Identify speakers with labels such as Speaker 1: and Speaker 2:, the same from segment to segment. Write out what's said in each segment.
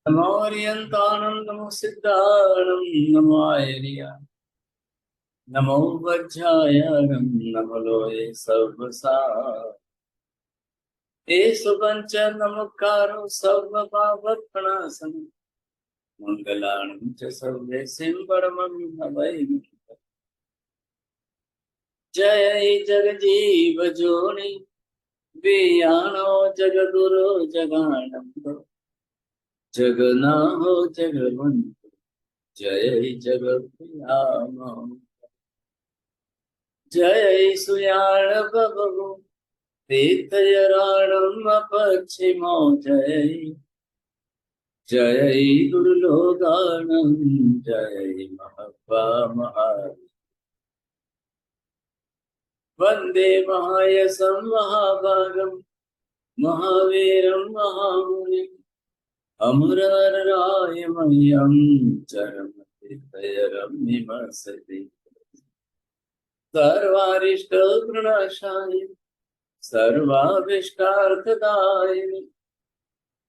Speaker 1: नमो ओरियंताणं नमो सिद्धाणं नमो आयर्या नमो वज्रायणं नमो लोये सर्वसा एषु पञ्च नमोकारो सर्वपापप्रणाशनं मङ्गलानं च सर्वेसिं परमं हवैमि जय जगजीव जोनि वियाणो जगदुरो जगानंदो जगन्नाथ जगवंतो जय जगद्धामा जय सुयाण बबू तीर्थयराणम पश्चिमो जय जय दुर्लोगानम जय महत्वा महा वंदे महायसं महाभागम महावीरं महामुनि अमरराय मह्यं चरमतितयरमिमसति सर्वारिष्टघ्नशाय सर्वाभिष्टार्थदायिनि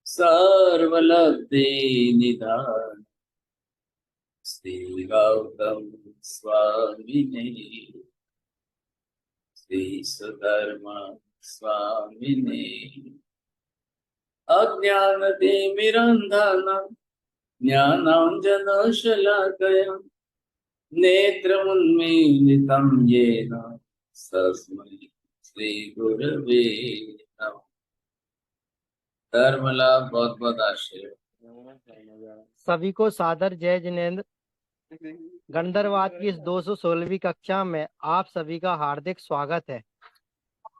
Speaker 1: सर्वलब्धि निधान श्री गौतम स्वामिने श्री सुधर्म स्वामिने अज्ञानतिमिरन्धनं ज्ञानाञ्जनशलाकया नेत्रमुन्मीलितं येन तस्मै श्रीगुरवे नमः। धर्मलाभ बहुत बहुत आशीर्वाद।
Speaker 2: सभी को सादर जय जिनेन्द्र। गंधर्वाद की इस 216वीं कक्षा में आप सभी का हार्दिक स्वागत है।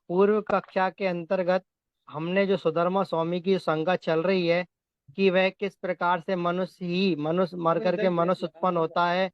Speaker 2: पूर्व कक्षा के अंतर्गत हमने जो सुधर्मा स्वामी की संज्ञा चल रही है कि वह किस प्रकार से मनुष्य मर करके मनुष्य उत्पन्न होता है,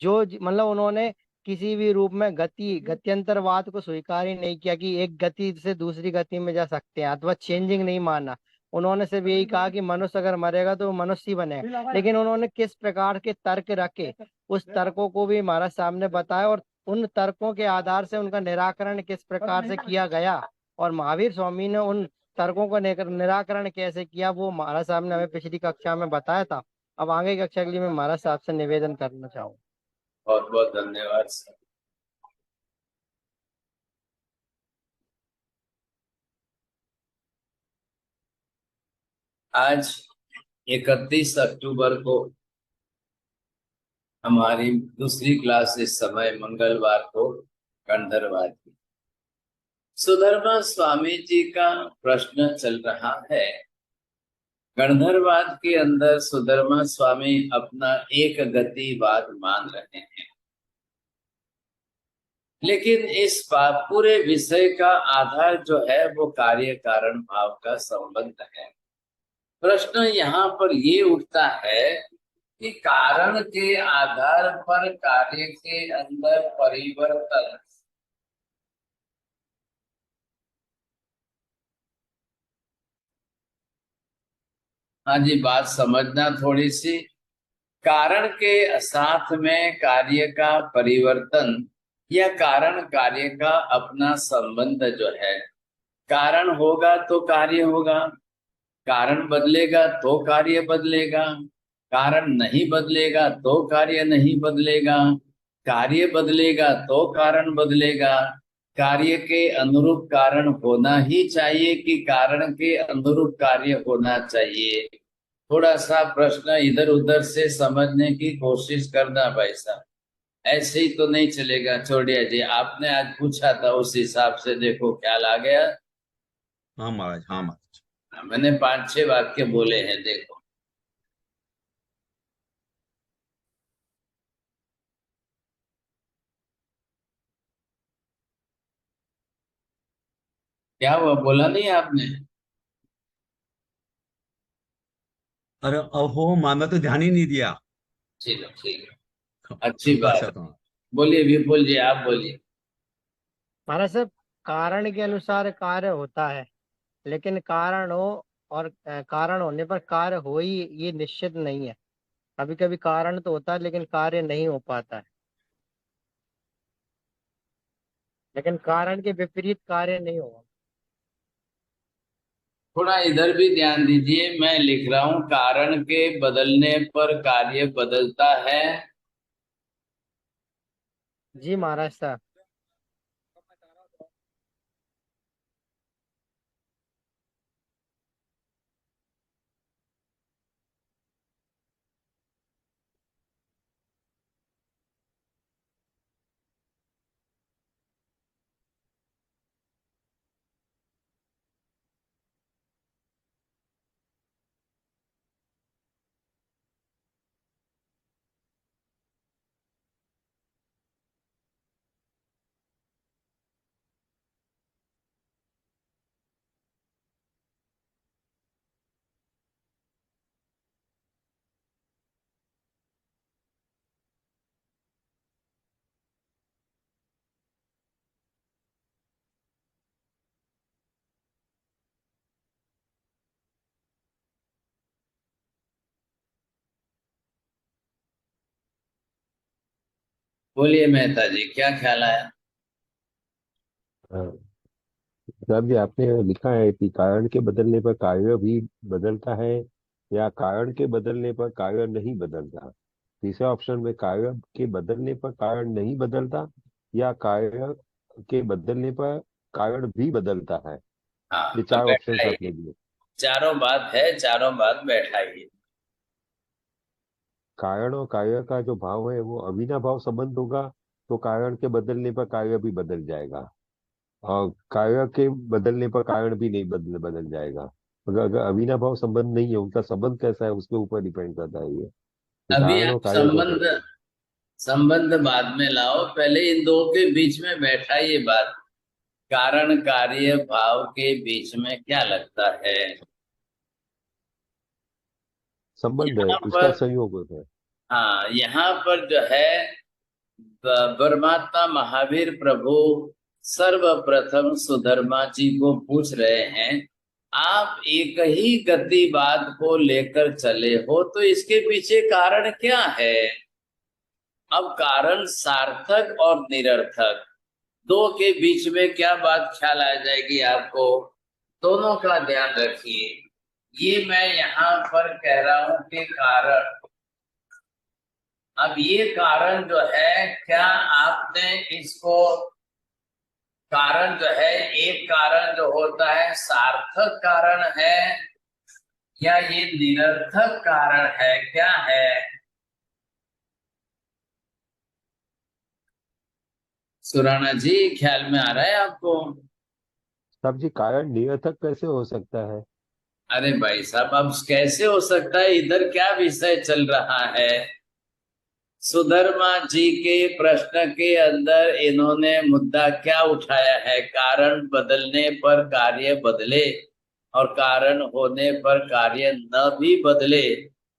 Speaker 2: जो मतलब उन्होंने किसी भी रूप में गत्यंतरवाद को स्वीकार ही नहीं किया कि एक गति से दूसरी गति में जा सकते हैं, अथवा चेंजिंग नहीं माना। उन्होंने सिर्फ यही कहा कि मनुष्य अगर मरेगा तो मनुष्य ही बनेगा। लेकिन उन्होंने किस प्रकार के तर्क रखे, उस तर्कों को भी हमारा सामने बताया और उन तर्कों के आधार से उनका निराकरण किस प्रकार से किया गया और महावीर स्वामी ने उन तर्कों का निराकरण कैसे किया, वो हमारा सामने हमें पिछली कक्षा में बताया था। अब आगे की कक्षा के लिए मैं महाराज साहब से निवेदन करना चाहूँ।
Speaker 1: बहुत बहुत धन्यवाद सर। आज 31 अक्टूबर को हमारी दूसरी क्लास इस समय मंगलवार को गंधर्वाद की सुधर्मा स्वामी जी का प्रश्न चल रहा है। गंधर्वाद के अंदर सुधर्मा स्वामी अपना एक गतिवाद मान रहे हैं, लेकिन इस पूरे विषय का आधार जो है वो कार्य कारण भाव का संबंध है। प्रश्न यहाँ पर ये उठता है कि कारण के आधार पर कार्य के अंदर परिवर्तन हाँ जी, बात समझना थोड़ी सी। कारण के साथ में कार्य का परिवर्तन या कारण कार्य का अपना संबंध जो है, कारण होगा तो कार्य होगा, कारण बदलेगा तो कार्य बदलेगा, कारण नहीं बदलेगा तो कार्य नहीं बदलेगा, कार्य बदलेगा तो कारण बदलेगा। कार्य के अनुरूप कारण होना ही चाहिए कि कारण के अनुरूप कार्य होना चाहिए? थोड़ा सा प्रश्न इधर उधर से समझने की कोशिश करना भाई साहब, ऐसे ही तो नहीं चलेगा। छोड़िए जी, आपने आज पूछा था उस हिसाब से देखो ख्याल आ गया।
Speaker 3: हाँ महाराज, हाँ महाराज।
Speaker 1: मैंने 5-6 वाक्य बोले हैं, देखो। क्या हुआ, बोला नहीं आपने?
Speaker 3: अरे अहो, मैंने तो ध्यान ही नहीं दिया।
Speaker 1: चलो ठीक है, अच्छी
Speaker 3: क्षमता
Speaker 1: बात।
Speaker 3: चाहता हूँ।
Speaker 1: बोलिए विपुल जी, आप बोलिए।
Speaker 2: महाराज साहब, कारण के अनुसार कार्य होता है, लेकिन कारण हो और कारण होने पर कार्य हो ही ये निश्चित नहीं है। कभी कभी कारण तो होता है लेकिन कार्य नहीं हो पाता है, लेकिन कारण के विपरीत कार्य नहीं होगा।
Speaker 1: थोड़ा इधर भी ध्यान दीजिए, मैं लिख रहा हूं कारण के बदलने पर कार्य बदलता है।
Speaker 2: जी महाराज साहब।
Speaker 1: बोलिए मेहता जी, क्या ख्याल आया?
Speaker 4: हाँ, साहब जी आपने लिखा है कि कारण के बदलने पर कार्य भी बदलता है या कारण के बदलने पर कार्य नहीं बदलता। तीसरा ऑप्शन में कार्य के बदलने पर कारण नहीं बदलता या कार्य के बदलने पर कारण भी बदलता है।
Speaker 1: हाँ,
Speaker 4: ये
Speaker 1: अब
Speaker 4: चार ऑप्शंस
Speaker 1: बैठाइए।
Speaker 4: आपने दिए।
Speaker 1: चारों बात है, चारों बात बैठाइए।
Speaker 4: कारण और कार्य का जो भाव है वो अविनाभाव संबंध होगा, तो कारण के बदलने पर कार्य भी बदल जाएगा और कार्य के बदलने पर कारण भी नहीं बदल जाएगा। अगर अगर अविनाभाव संबंध नहीं है, उनका संबंध कैसा है उसके ऊपर डिपेंड करता है ये कि
Speaker 1: अभी
Speaker 4: कारण और
Speaker 1: आप
Speaker 4: कार्य को
Speaker 1: संबंध
Speaker 4: कैसे।
Speaker 1: संबंध बाद में लाओ, पहले इन दो के बीच में बैठाइए बात। कारण कार्य भाव के बीच में क्या लगता है?
Speaker 4: संबंध है,
Speaker 1: यहाँ
Speaker 4: उसका
Speaker 1: पर,
Speaker 4: संयोग होता है।
Speaker 1: हाँ, यहाँ पर जो है परमात्मा महावीर प्रभु सर्वप्रथम सुधर्मा जी को पूछ रहे हैं, आप एक ही गतिवाद को लेकर चले हो तो इसके पीछे कारण क्या है? अब कारण सार्थक और निरर्थक दो के बीच में क्या बात ख्याल आ जाएगी आपको? दोनों का ध्यान रखिए। ये मैं यहाँ पर कह रहा हूं कि कारण, अब ये कारण जो है, क्या आपने इसको, कारण जो है, एक कारण जो होता है सार्थक कारण है या ये निरर्थक कारण है, क्या है? सुराना जी, ख्याल में आ रहा है आपको?
Speaker 4: साहब जी कारण निरर्थक कैसे हो सकता है?
Speaker 1: अरे भाई साहब, अब कैसे हो सकता है? इधर क्या विषय चल रहा है? सुधर्मा जी के प्रश्न के अंदर इन्होंने मुद्दा क्या उठाया है? कारण बदलने पर कार्य बदले और कारण होने पर कार्य न भी बदले।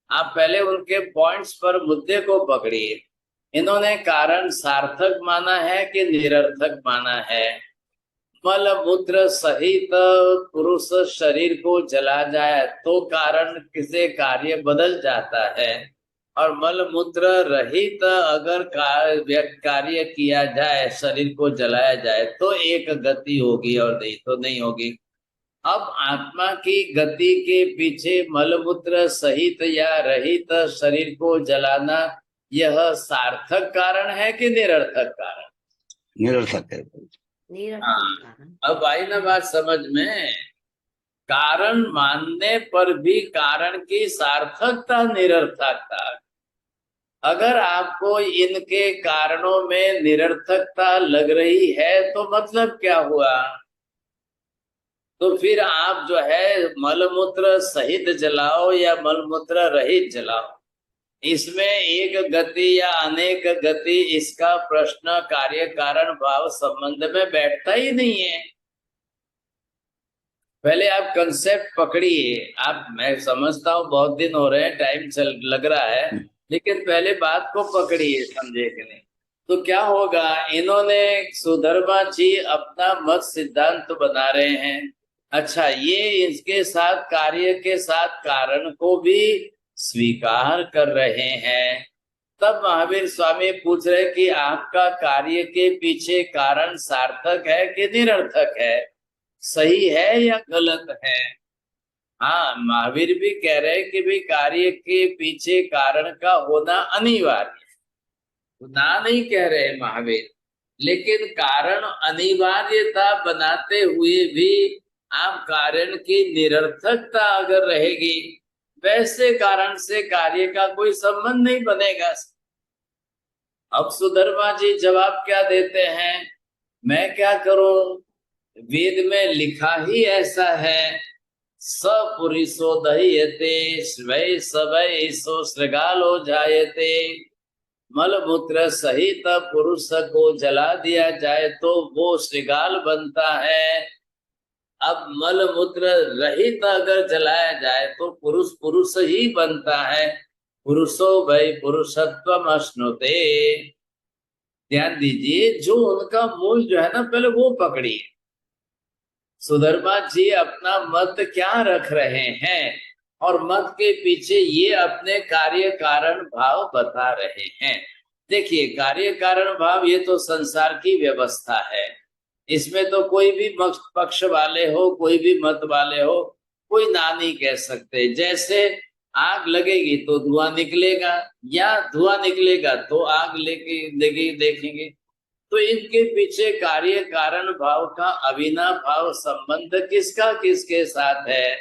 Speaker 1: आप पहले उनके पॉइंट्स पर मुद्दे को पकड़िए। इन्होंने कारण सार्थक माना है कि निरर्थक माना है? मल मूत्र सहित पुरुष शरीर को जला जाए तो कारण किसे कार्य बदल जाता है, और मल मूत्र रहित अगर कार्य किया जाए, शरीर को जलाया जाए तो एक गति होगी और नहीं तो नहीं होगी। अब आत्मा की गति के पीछे मलमूत्र सहित या रहित शरीर को जलाना, यह सार्थक कारण है कि निरर्थक कारण?
Speaker 5: निरर्थक है।
Speaker 1: हाँ, अब आई ना बात समझ में? कारण मानने पर भी कारण की सार्थकता निरर्थकता। अगर आपको इनके कारणों में निरर्थकता लग रही है तो मतलब क्या हुआ? तो फिर आप जो है मलमूत्र सहित जलाओ या मलमूत्र रहित जलाओ, इसमें एक गति या अनेक गति, इसका प्रश्न कार्य कारण भाव संबंध में बैठता ही नहीं है। पहले आप कंसेप्ट पकड़िए। आप, मैं समझता हूँ बहुत दिन हो रहे हैं, टाइम चल लग रहा है, लेकिन पहले बात को पकड़िए, समझे कि नहीं? तो क्या होगा, इन्होंने सुधर्मा जी अपना मत सिद्धांत बना रहे हैं। अच्छा, ये इसके साथ कार्य के साथ कारण को भी स्वीकार कर रहे हैं। तब महावीर स्वामी पूछ रहे कि आपका कार्य के पीछे कारण सार्थक है कि निरर्थक है, सही है या गलत है? हाँ, महावीर भी कह रहे हैं कि भाई कार्य के पीछे कारण का होना अनिवार्य है, ना नहीं कह रहे महावीर, लेकिन कारण अनिवार्यता बनाते हुए भी आप कारण की निरर्थकता अगर रहेगी, वैसे कारण से कार्य का कोई संबंध नहीं बनेगा। अब सुधर्मा जी जवाब क्या देते हैं, मैं क्या करूं, वेद में लिखा ही ऐसा है, सपुरुषो दह्यते वै सवै सो श्रृगालो जायते, मल मूत्र सहित पुरुष को जला दिया जाए तो वो श्रृगाल बनता है। अब मल मूत्र रहित अगर जलाया जाए तो पुरुष पुरुष ही बनता है, पुरुषो वै पुरुषत्वम अश्नुते। ध्यान दीजिए, जो उनका मूल जो है ना, पहले वो पकड़िए। सुधर्मा जी अपना मत क्या रख रहे हैं और मत के पीछे ये अपने कार्य कारण भाव बता रहे हैं। देखिए, कार्य कारण भाव ये तो संसार की व्यवस्था है, इसमें तो कोई भी पक्ष वाले हो, कोई भी मत वाले हो, कोई ना नहीं कह सकते। जैसे आग लगेगी तो धुआं निकलेगा, या धुआं निकलेगा तो आग लेके देखेंगे। तो इनके पीछे कार्य कारण भाव का अविनाभाव संबंध किसका किसके साथ है,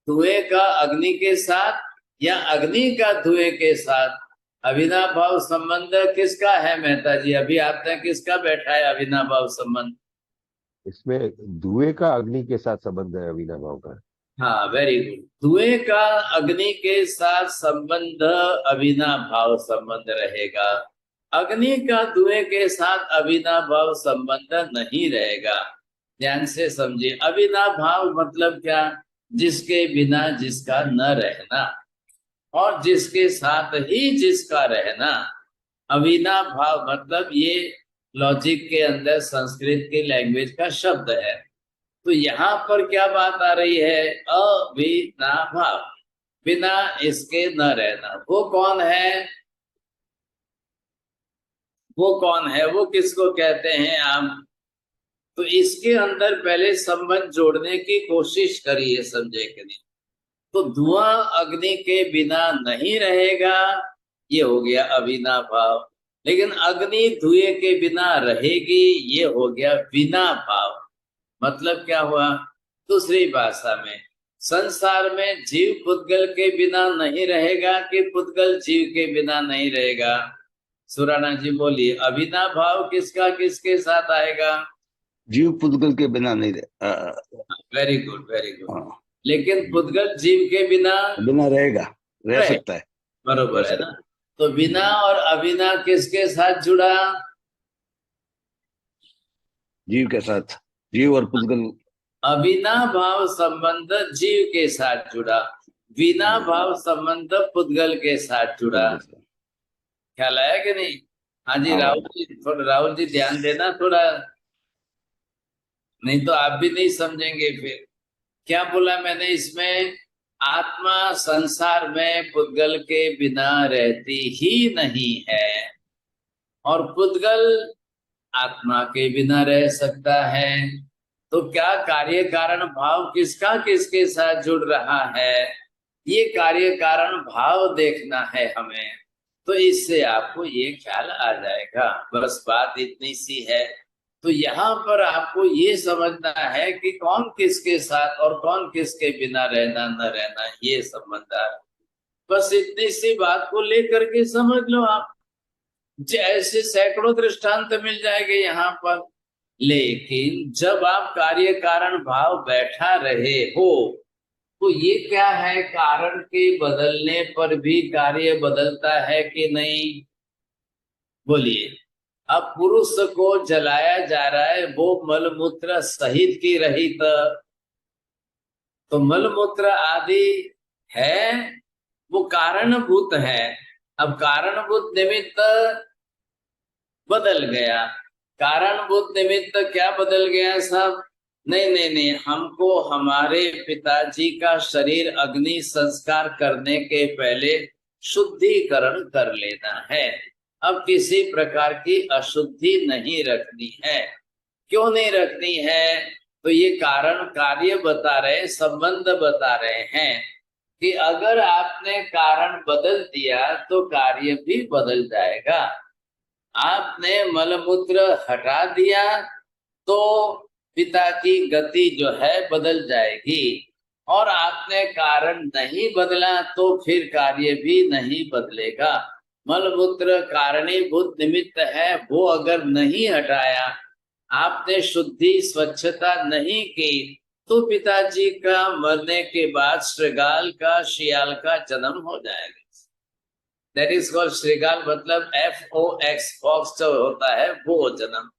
Speaker 1: धुएं का अग्नि के साथ या अग्नि का धुएं के साथ? अविनाभाव संबंध किसका है मेहता जी, अभी आपने किसका बैठा है अविनाभाव संबंध?
Speaker 4: इसमें धुएं का अग्नि के साथ संबंध है अविनाभाव का।
Speaker 1: हाँ, वेरी गुड। धुएं का अग्नि के साथ संबंध अविनाभाव संबंध रहेगा, अग्नि का धुएं के साथ अविनाभाव संबंध नहीं रहेगा। ध्यान से समझिए, अविनाभाव मतलब क्या, जिसके बिना जिसका न रहना और जिसके साथ ही जिसका रहना। अविनाभाव मतलब ये लॉजिक के अंदर संस्कृत की लैंग्वेज का शब्द है। तो यहाँ पर क्या बात आ रही है, अविनाभाव, बिना इसके न रहना। वो कौन है, वो कौन है, वो किसको कहते हैं आप? तो इसके अंदर पहले संबंध जोड़ने की कोशिश करिए, समझे कि नहीं? तो धुआं अग्नि के बिना नहीं रहेगा, ये हो गया अविनाभाव। लेकिन अग्नि धुएं के बिना रहेगी, ये हो गया विनाभाव। मतलब क्या हुआ, दूसरी भाषा में, संसार में जीव पुद्गल के बिना नहीं रहेगा कि पुद्गल जीव के बिना नहीं रहेगा? सुराना जी बोलिए, अविनाभाव किसका किसके साथ आएगा?
Speaker 5: जीव पुद्गल के बिना नहीं रहे।
Speaker 1: Very good, very good.
Speaker 5: हाँ,
Speaker 1: लेकिन पुद्गल जीव के बिना
Speaker 5: बिना रहेगा, रह सकता है।
Speaker 1: बरोबर है ना? तो बिना और अविना किसके साथ जुड़ा?
Speaker 5: जीव के साथ, जीव और पुद्गल।
Speaker 1: अविनाभाव संबंध जीव के साथ जुड़ा, विना भाव संबंध पुद्गल के साथ जुड़ा। ख्याल आया कि नहीं? हाँ जी,
Speaker 5: हाँ।
Speaker 1: राहुल जी ध्यान देना थोड़ा, नहीं तो आप भी नहीं समझेंगे फिर। क्या बोला मैंने इसमें, आत्मा संसार में पुद्गल के बिना रहती ही नहीं है, और पुद्गल आत्मा के बिना रह सकता है। तो क्या कार्य कारण भाव किसका किसके साथ जुड़ रहा है, ये कार्य कारण भाव देखना है हमें। तो इससे आपको ये ख्याल आ जाएगा। बस बात इतनी सी है। तो यहाँ पर आपको ये समझना है कि कौन किसके साथ और कौन किसके बिना रहना न रहना, ये संबंध है। बस इतनी सी बात को लेकर के समझ लो आप। ऐसे सैकड़ों दृष्टांत मिल जाएंगे यहाँ पर। लेकिन जब आप कार्य कारण भाव बैठा रहे हो, तो ये क्या है, कारण के बदलने पर भी कार्य बदलता है कि नहीं? बोलिए। अब पुरुष को जलाया जा रहा है, वो मलमूत्र सहित की रहित, तो मलमूत्र आदि है, वो कारणभूत है। अब कारणभूत निमित्त बदल गया, कारणभूत निमित्त क्या बदल गया साहब? नहीं नहीं नहीं, हमको हमारे पिताजी का शरीर अग्नि संस्कार करने के पहले शुद्धिकरण कर लेना है। अब किसी प्रकार की अशुद्धि नहीं रखनी है। क्यों नहीं रखनी है? तो ये कारण कार्य बता रहे, संबंध बता रहे हैं कि अगर आपने कारण बदल दिया तो कार्य भी बदल जाएगा। आपने मलमूत्र हटा दिया तो पिता की गति जो है बदल जाएगी, और आपने कारण नहीं बदला तो फिर कार्य भी नहीं बदलेगा। मलमूत्र कारणीभूत निमित्त है, वो अगर नहीं हटाया, आपने शुद्धि स्वच्छता नहीं की, तो पिताजी का मरने के बाद श्रृगाल का, शियाल का जन्म हो जाएगा। दैट इज कॉल्ड श्रृगाल, मतलब FOX, फॉक्स जो होता है वो जन्म।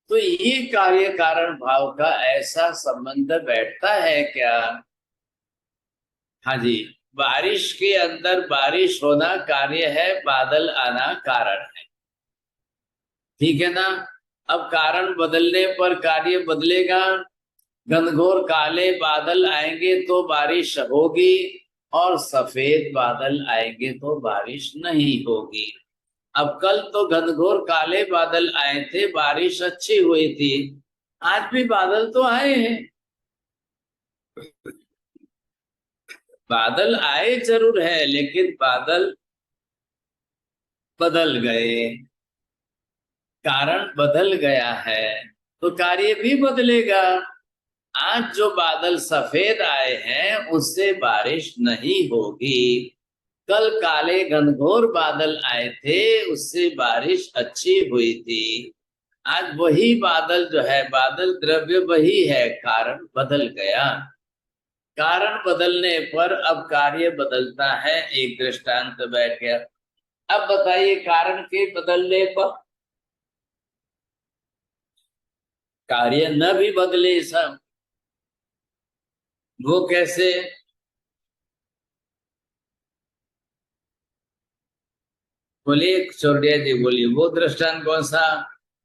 Speaker 1: तो ये कार्य कारण भाव का ऐसा संबंध बैठता है क्या? हाँ जी, बारिश के अंदर बारिश होना कार्य है, बादल आना कारण है, ठीक है ना। अब कारण बदलने पर कार्य बदलेगा। घनघोर काले बादल आएंगे तो बारिश होगी, और सफेद बादल आएंगे तो बारिश नहीं होगी। अब कल तो घनघोर काले बादल आए थे, बारिश अच्छी हुई थी। आज भी बादल तो आए हैं, बादल आए जरूर है, लेकिन बादल बदल गए, कारण बदल गया है, तो कार्य भी बदलेगा। आज जो बादल सफेद आए हैं उससे बारिश नहीं होगी। कल काले घनघोर बादल आए थे, उससे बारिश अच्छी हुई थी। आज वही बादल जो है, बादल द्रव्य वही है, कारण बदल गया। कारण बदलने पर अब कार्य बदलता है। एक दृष्टांत बैठ गया। अब बताइए, कारण के बदलने पर कार्य न भी बदले सब, वो कैसे? बोलिए चौड़िया जी, बोलिए वो दृष्टांत कौन सा?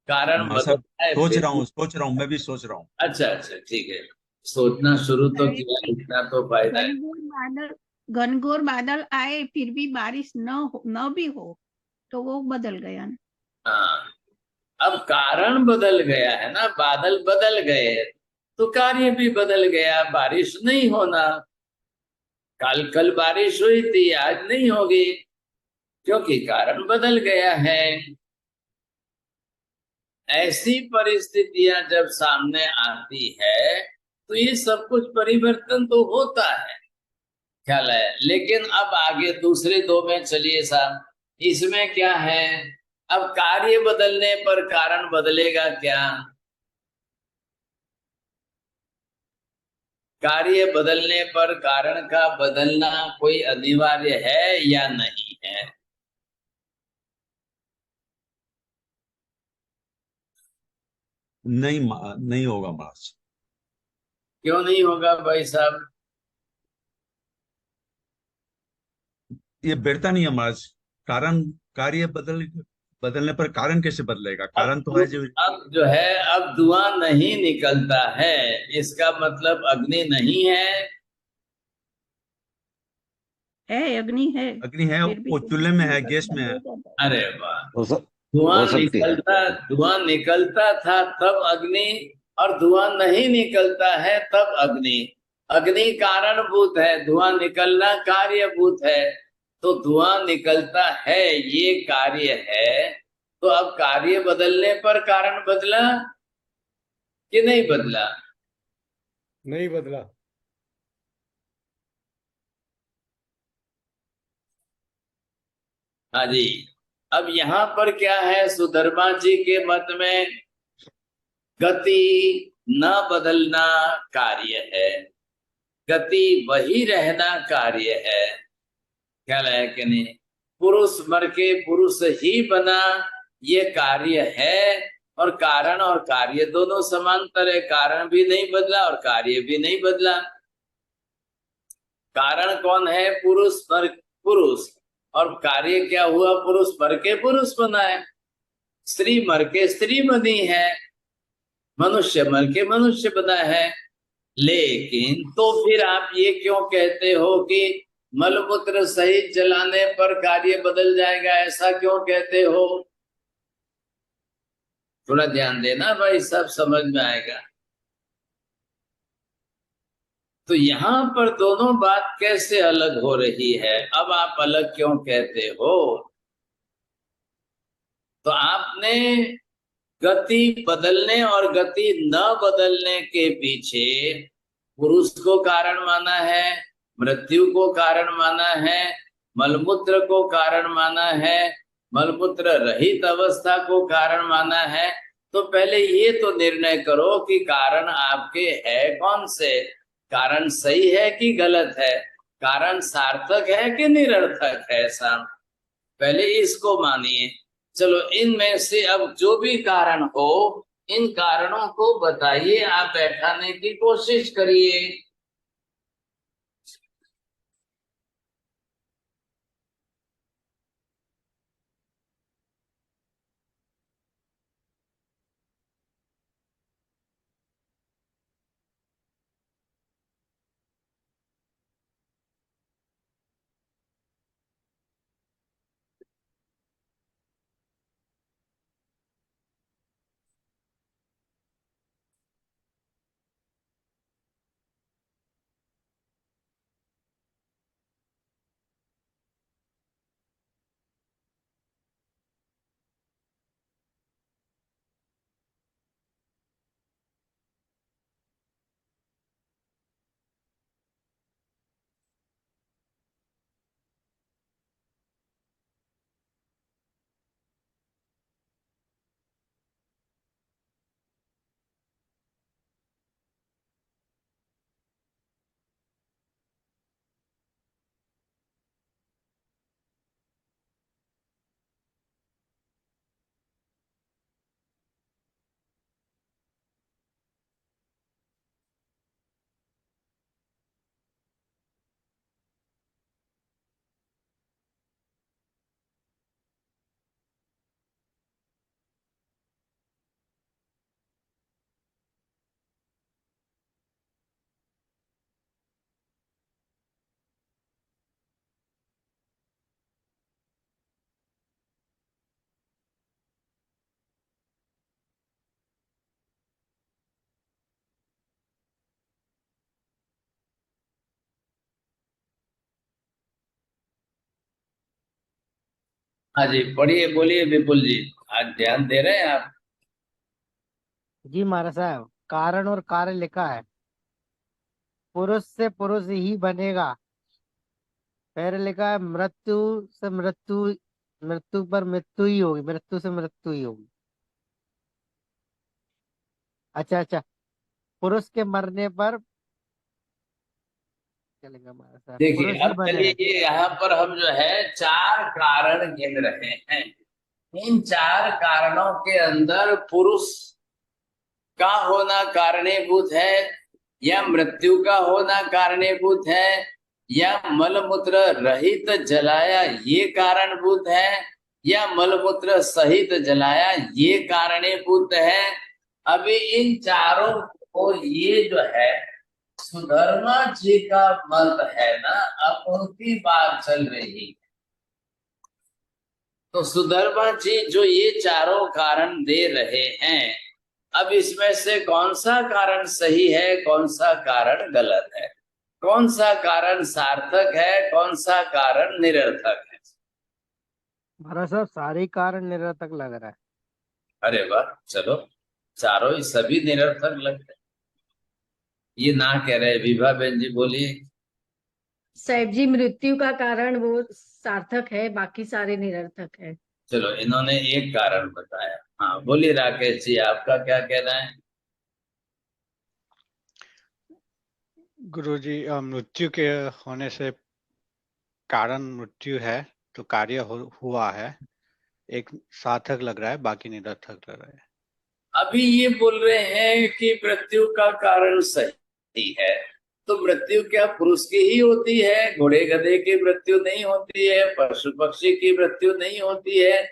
Speaker 1: कारण
Speaker 3: हाँ सब
Speaker 1: बदलता है फिर
Speaker 3: सोच रहा हूँ, मैं भी सोच रहा हूँ।
Speaker 1: अच्छा अच्छा, ठीक है। सोचना शुरू तो
Speaker 6: अरे
Speaker 1: किया, इतना तो फायदा है।
Speaker 6: घनघोर बादल आए फिर भी बारिश न भी हो तो वो बदल गया ना।
Speaker 1: हाँ, अब कारण बदल गया है ना, बादल बदल गए तो कार्य भी बदल गया। बारिश नहीं होना, कल बारिश हुई थी, आज नहीं होगी, क्योंकि कारण बदल गया है। ऐसी परिस्थितियां जब सामने आती है तो ये सब कुछ परिवर्तन तो होता है, ख्याल है। लेकिन अब आगे दूसरे दो में चलिए साहब, इसमें क्या है? अब कार्य बदलने पर कारण बदलेगा क्या? कार्य बदलने पर कारण का बदलना कोई अनिवार्य है या नहीं है?
Speaker 3: नहीं होगा महाराज।
Speaker 1: क्यों नहीं होगा भाई साहब?
Speaker 3: ये बैठता नहीं है महाराज। कारण कार्य बदलने पर कारण कैसे बदलेगा? कारण तो है जो।
Speaker 1: अब जो है, अब धुआं नहीं निकलता है, इसका मतलब अग्नि नहीं है।
Speaker 6: अग्नि है
Speaker 3: अग्नि है,
Speaker 6: फिर भी
Speaker 3: वो चूल्हे में है, गैस में है।
Speaker 1: अरे वाह,
Speaker 5: हो सक हो
Speaker 1: धुआं
Speaker 5: सकती है।
Speaker 1: निकलता, धुआं निकलता था तब अग्नि, और धुआं नहीं निकलता है तब अग्नि। अग्नि कारणभूत है, धुआं निकलना कार्यभूत है। तो धुआं निकलता है, ये कार्य है। तो अब कार्य बदलने पर कारण बदला कि नहीं बदला?
Speaker 7: नहीं बदला।
Speaker 1: हाँ जी। अब यहाँ पर क्या है, सुधर्मा जी के मत में गति न बदलना कार्य है, गति वही रहना कार्य है, ख्याल है कि नहीं? पुरुष मर के पुरुष ही बना, ये कार्य है। और कारण और कार्य दोनों समांतर है, कारण भी नहीं बदला और कार्य भी नहीं बदला। कारण कौन है? पुरुष मर पुरुष, और कार्य क्या हुआ? पुरुष मर के पुरुष बना है, स्त्री मर के स्त्री बनी है, मनुष्य मर के मनुष्य बना है। लेकिन तो फिर आप ये क्यों कहते हो कि मलमूत्र सहित जलाने पर कार्य बदल जाएगा, ऐसा क्यों कहते हो? थोड़ा ध्यान देना भाई, सब समझ में आएगा। तो यहाँ पर दोनों बात कैसे अलग हो रही है? अब आप अलग क्यों कहते हो? तो आपने गति बदलने और गति न बदलने के पीछे पुरुष को कारण माना है, मृत्यु को कारण माना है, मलमूत्र को कारण माना है, मलमूत्र रहित अवस्था को कारण माना है। तो पहले ये तो निर्णय करो कि कारण आपके है कौन से, कारण सही है कि गलत है, कारण सार्थक है कि निरर्थक है। साहब पहले इसको मानिए। चलो इनमें से अब जो भी कारण हो, इन कारणों को बताइए, आप बैठाने की कोशिश करिए। हाँ जी, पढ़िए, बोलिए विपुल जी। आज ध्यान दे रहे हैं आप?
Speaker 2: जी महाराज साहब, कारण और कार्य लिखा है। पुरुष से पुरुष ही बनेगा। फिर लिखा है मृत्यु से मृत्यु, मृत्यु पर मृत्यु ही होगी, मृत्यु से मृत्यु ही होगी। अच्छा अच्छा, पुरुष के मरने पर चलेगा महाराज साहब,
Speaker 1: देखिए
Speaker 2: पुरुष ही
Speaker 1: अब
Speaker 2: बनेगा।
Speaker 1: चलिए, ये यहाँ पर हम जो है चार कारण गिन रहे हैं। इन चार कारणों के अंदर पुरुष का होना कारणीभूत है, या मृत्यु का होना कारणीभूत है, या मलमूत्र रहित जलाया ये कारणभूत है, या मलमूत्र सहित जलाया ये कारणीभूत है। अभी इन चारों को ये जो है सुधर्मा जी का मत है ना, अब उनकी बात चल रही। तो सुधर्मा जी जो ये चारों कारण दे रहे हैं, अब इसमें से कौन सा कारण सही है, कौन सा कारण गलत है, कौन सा कारण सार्थक है, कौन सा कारण निरर्थक है?
Speaker 2: महाराज साहब सारे कारण निरर्थक लग रहा है।
Speaker 1: अरे वाह, चलो चारों ही सभी निरर्थक लगते हैं। ये ना कह रहे, विभा बहन जी बोलिए।
Speaker 8: साहेब जी, मृत्यु का कारण वो सार्थक है, बाकी सारे निरर्थक है।
Speaker 1: चलो इन्होंने एक कारण बताया। हाँ बोलिए राकेश जी, आपका क्या कहना है?
Speaker 9: गुरुजी, मृत्यु के होने से कारण मृत्यु है तो कार्य हुआ है, एक सार्थक लग रहा है, बाकी निरर्थक लग रहा है।
Speaker 1: अभी ये बोल रहे हैं कि मृत्यु का कारण सही है, तो मृत्यु क्या पुरुष की ही होती है? घोड़े गधे की मृत्यु नहीं होती है, पशु पक्षी की मृत्यु नहीं होती है।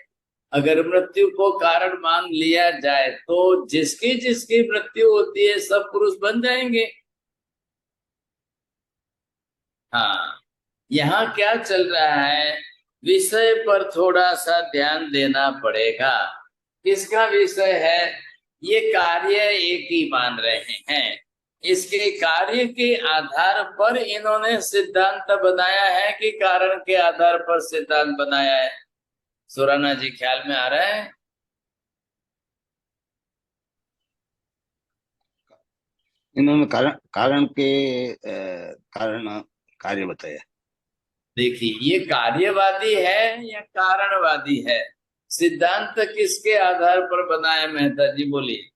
Speaker 1: अगर मृत्यु को कारण मान लिया जाए तो जिसकी जिसकी मृत्यु होती है सब पुरुष बन जाएंगे। हाँ, यहाँ क्या चल रहा है, विषय पर थोड़ा सा ध्यान देना पड़ेगा। किसका विषय है? ये कार्य एक ही मान रहे हैं, इसके कार्य के आधार पर इन्होंने सिद्धांत बनाया है कि कारण के आधार पर सिद्धांत बनाया है? सुराना जी ख्याल में आ रहा है?
Speaker 5: इन्होंने कारण के कारण कार्य बताया।
Speaker 1: देखिए, ये कार्यवादी है या कारणवादी है? सिद्धांत किसके आधार पर बनाया मेहता जी, बोलिए।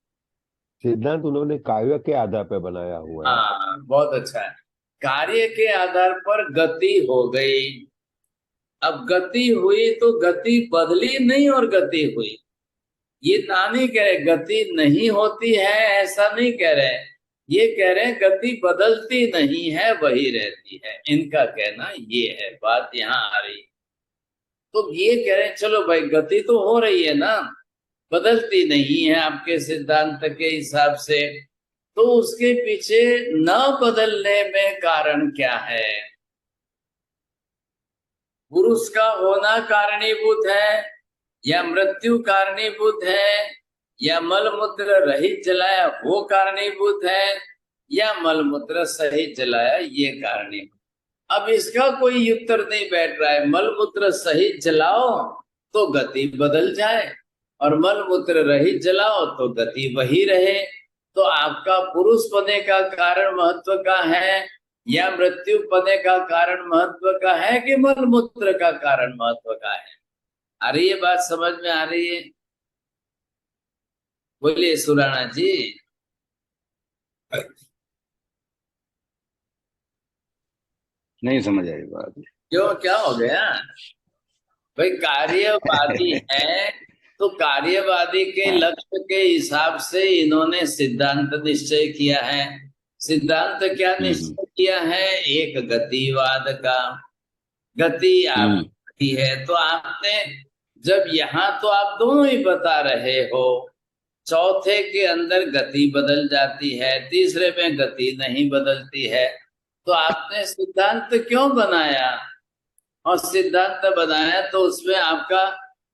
Speaker 4: सिद्धांत उन्होंने कार्य के आधार पर बनाया हुआ है।
Speaker 1: हाँ, बहुत अच्छा है। कार्य के आधार पर गति हो गई। अब गति हुई तो गति बदली नहीं और गति हुई, ये ना नहीं कह रहे गति नहीं होती है, ऐसा नहीं कह रहे। ये कह रहे हैं गति बदलती नहीं है, वही रहती है। इनका कहना ये है, बात यहाँ आ रही। तो ये कह रहे हैं चलो भाई, गति तो हो रही है ना, बदलती नहीं है आपके सिद्धांत के हिसाब से, तो उसके पीछे न बदलने में कारण क्या है? पुरुष का होना कारणीभूत है, या मृत्यु कारणीभूत है, या मलमूत्र रहित जलाया वो कारणीभूत है, या मलमूत्र सहित जलाया ये कारणीभूत? अब इसका कोई उत्तर नहीं बैठ रहा है। मलमूत्र सहित जलाओ तो गति बदल जाए, और मलमूत्र रहित जलाओ तो गति वही रहे। तो आपका पुरुष पने का कारण महत्व का है, या मृत्यु पने का कारण महत्व का है, कि मलमूत्र का कारण महत्व का है? आ रही है बात, समझ में आ रही है? बोलिए सुराना जी।
Speaker 5: नहीं समझ आई बात।
Speaker 1: क्यों, क्या हो गया भाई? कार्यवादी है तो कार्यवादी के लक्ष्य के हिसाब से इन्होंने सिद्धांत निश्चय किया है। सिद्धांत क्या निश्चय किया है? एक गतिवाद का। गति आपकी है, तो आपने जब यहाँ तो आप दोनों ही बता रहे हो, चौथे के अंदर गति बदल जाती है, तीसरे में गति नहीं बदलती है, तो आपने सिद्धांत क्यों बनाया? और सिद्धांत बनाया तो उसमें आपका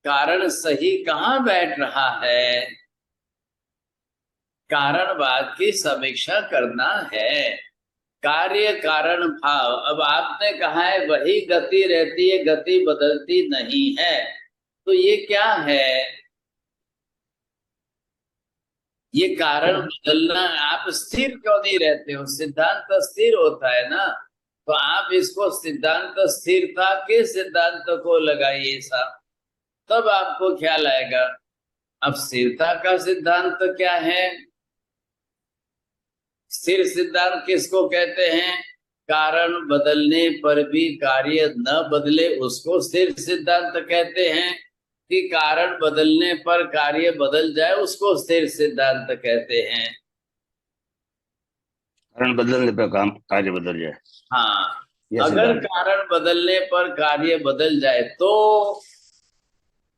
Speaker 1: कारण सही कहाँ बैठ रहा है? कारणवाद की समीक्षा करना है, कार्य कारण भाव। अब आपने कहा है वही गति रहती है, गति बदलती नहीं है, तो ये क्या है? ये कारण बदलना, आप स्थिर क्यों नहीं रहते हो? सिद्धांत स्थिर होता है ना, तो आप इसको सिद्धांत स्थिरता के सिद्धांत को लगाइए साहब, तब आपको ख्याल आएगा। अब स्थिरता का सिद्धांत क्या है? स्थिर सिद्धांत किसको कहते हैं? कारण बदलने पर भी कार्य न बदले उसको स्थिर सिद्धांत कहते हैं, कि कारण बदलने पर कार्य बदल जाए उसको स्थिर सिद्धांत कहते हैं।
Speaker 5: कारण बदलने पर काम कार्य बदल जाए।
Speaker 1: हाँ, अगर कारण बदलने पर कार्य बदल जाए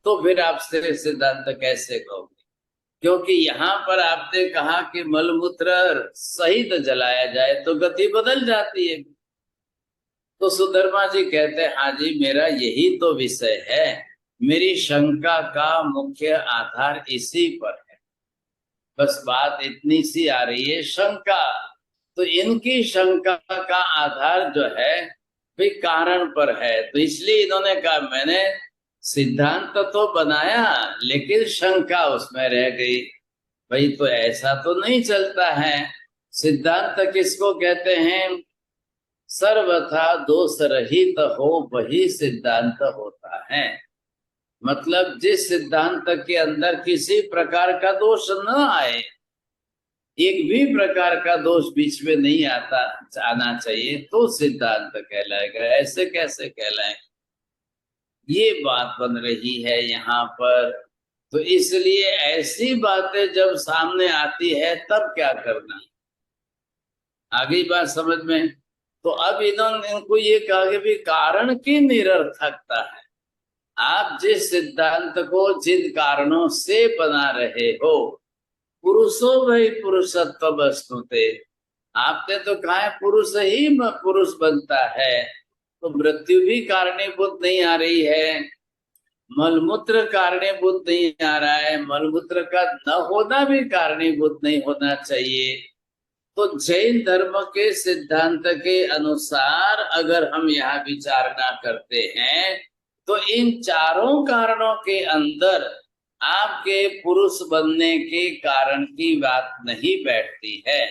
Speaker 1: तो फिर आप स्थिर सिद्धांत कैसे कहोगे? क्योंकि यहाँ पर आपने कहा कि मलमूत्र सहित जलाया जाए तो गति बदल जाती है। तो सुधर्मा जी कहते हैं हाँ जी, मेरा यही तो विषय है, मेरी शंका का मुख्य आधार इसी पर है। बस बात इतनी सी आ रही है, शंका। तो इनकी शंका का आधार जो है भाई कारण पर है, तो इसलिए इन्होंने कहा मैंने सिद्धांत तो बनाया लेकिन शंका उसमें रह गई। भाई तो ऐसा तो नहीं चलता है। सिद्धांत किसको कहते हैं? सर्वथा दोष रहित हो वही सिद्धांत होता है। मतलब जिस सिद्धांत के अंदर किसी प्रकार का दोष न आए, एक भी प्रकार का दोष बीच में नहीं आना चाहिए, तो सिद्धांत कहलाएगा। ऐसे कैसे कहलाएगा? ये बात बन रही है यहाँ पर। तो इसलिए ऐसी बातें जब सामने आती है तब क्या करना? आगे बात समझ में। तो अब इनको ये कहा कि भी कारण की निरर्थकता है। आप जिस सिद्धांत को जिन कारणों से बना रहे हो, पुरुषो वही पुरुषत्व वस्तुते, आपने तो कहा है पुरुष ही पुरुष बनता है, तो मृत्यु भी कारणीभूत नहीं आ रही है, मलमूत्र कारणीभूत नहीं आ रहा है, मलमूत्र का न होना भी कारणीभूत नहीं होना चाहिए। तो जैन धर्म के सिद्धांत के अनुसार अगर हम यहाँ विचारणा करते हैं तो इन चारों कारणों के अंदर आपके पुरुष बनने के कारण की बात नहीं बैठती है।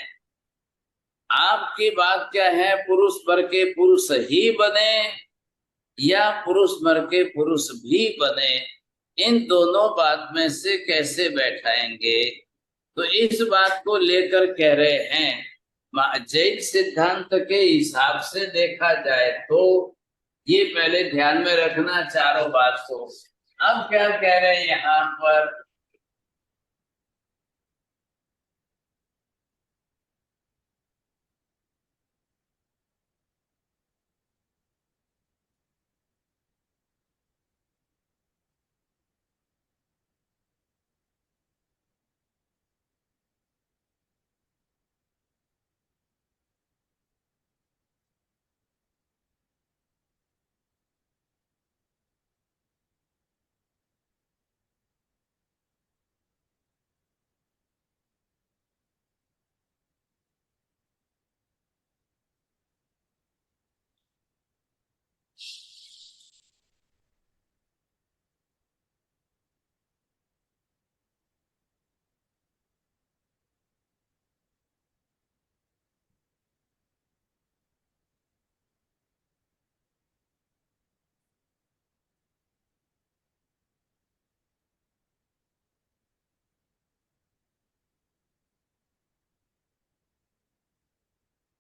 Speaker 1: आपकी बात क्या है, पुरुष मर के पुरुष ही बने या पुरुष मर के पुरुष भी बने, इन दोनों बात में से कैसे बैठाएंगे? तो इस बात को लेकर कह रहे हैं जैन सिद्धांत के हिसाब से देखा जाए तो ये पहले ध्यान में रखना चारों बात को। अब क्या कह रहे हैं यहाँ पर,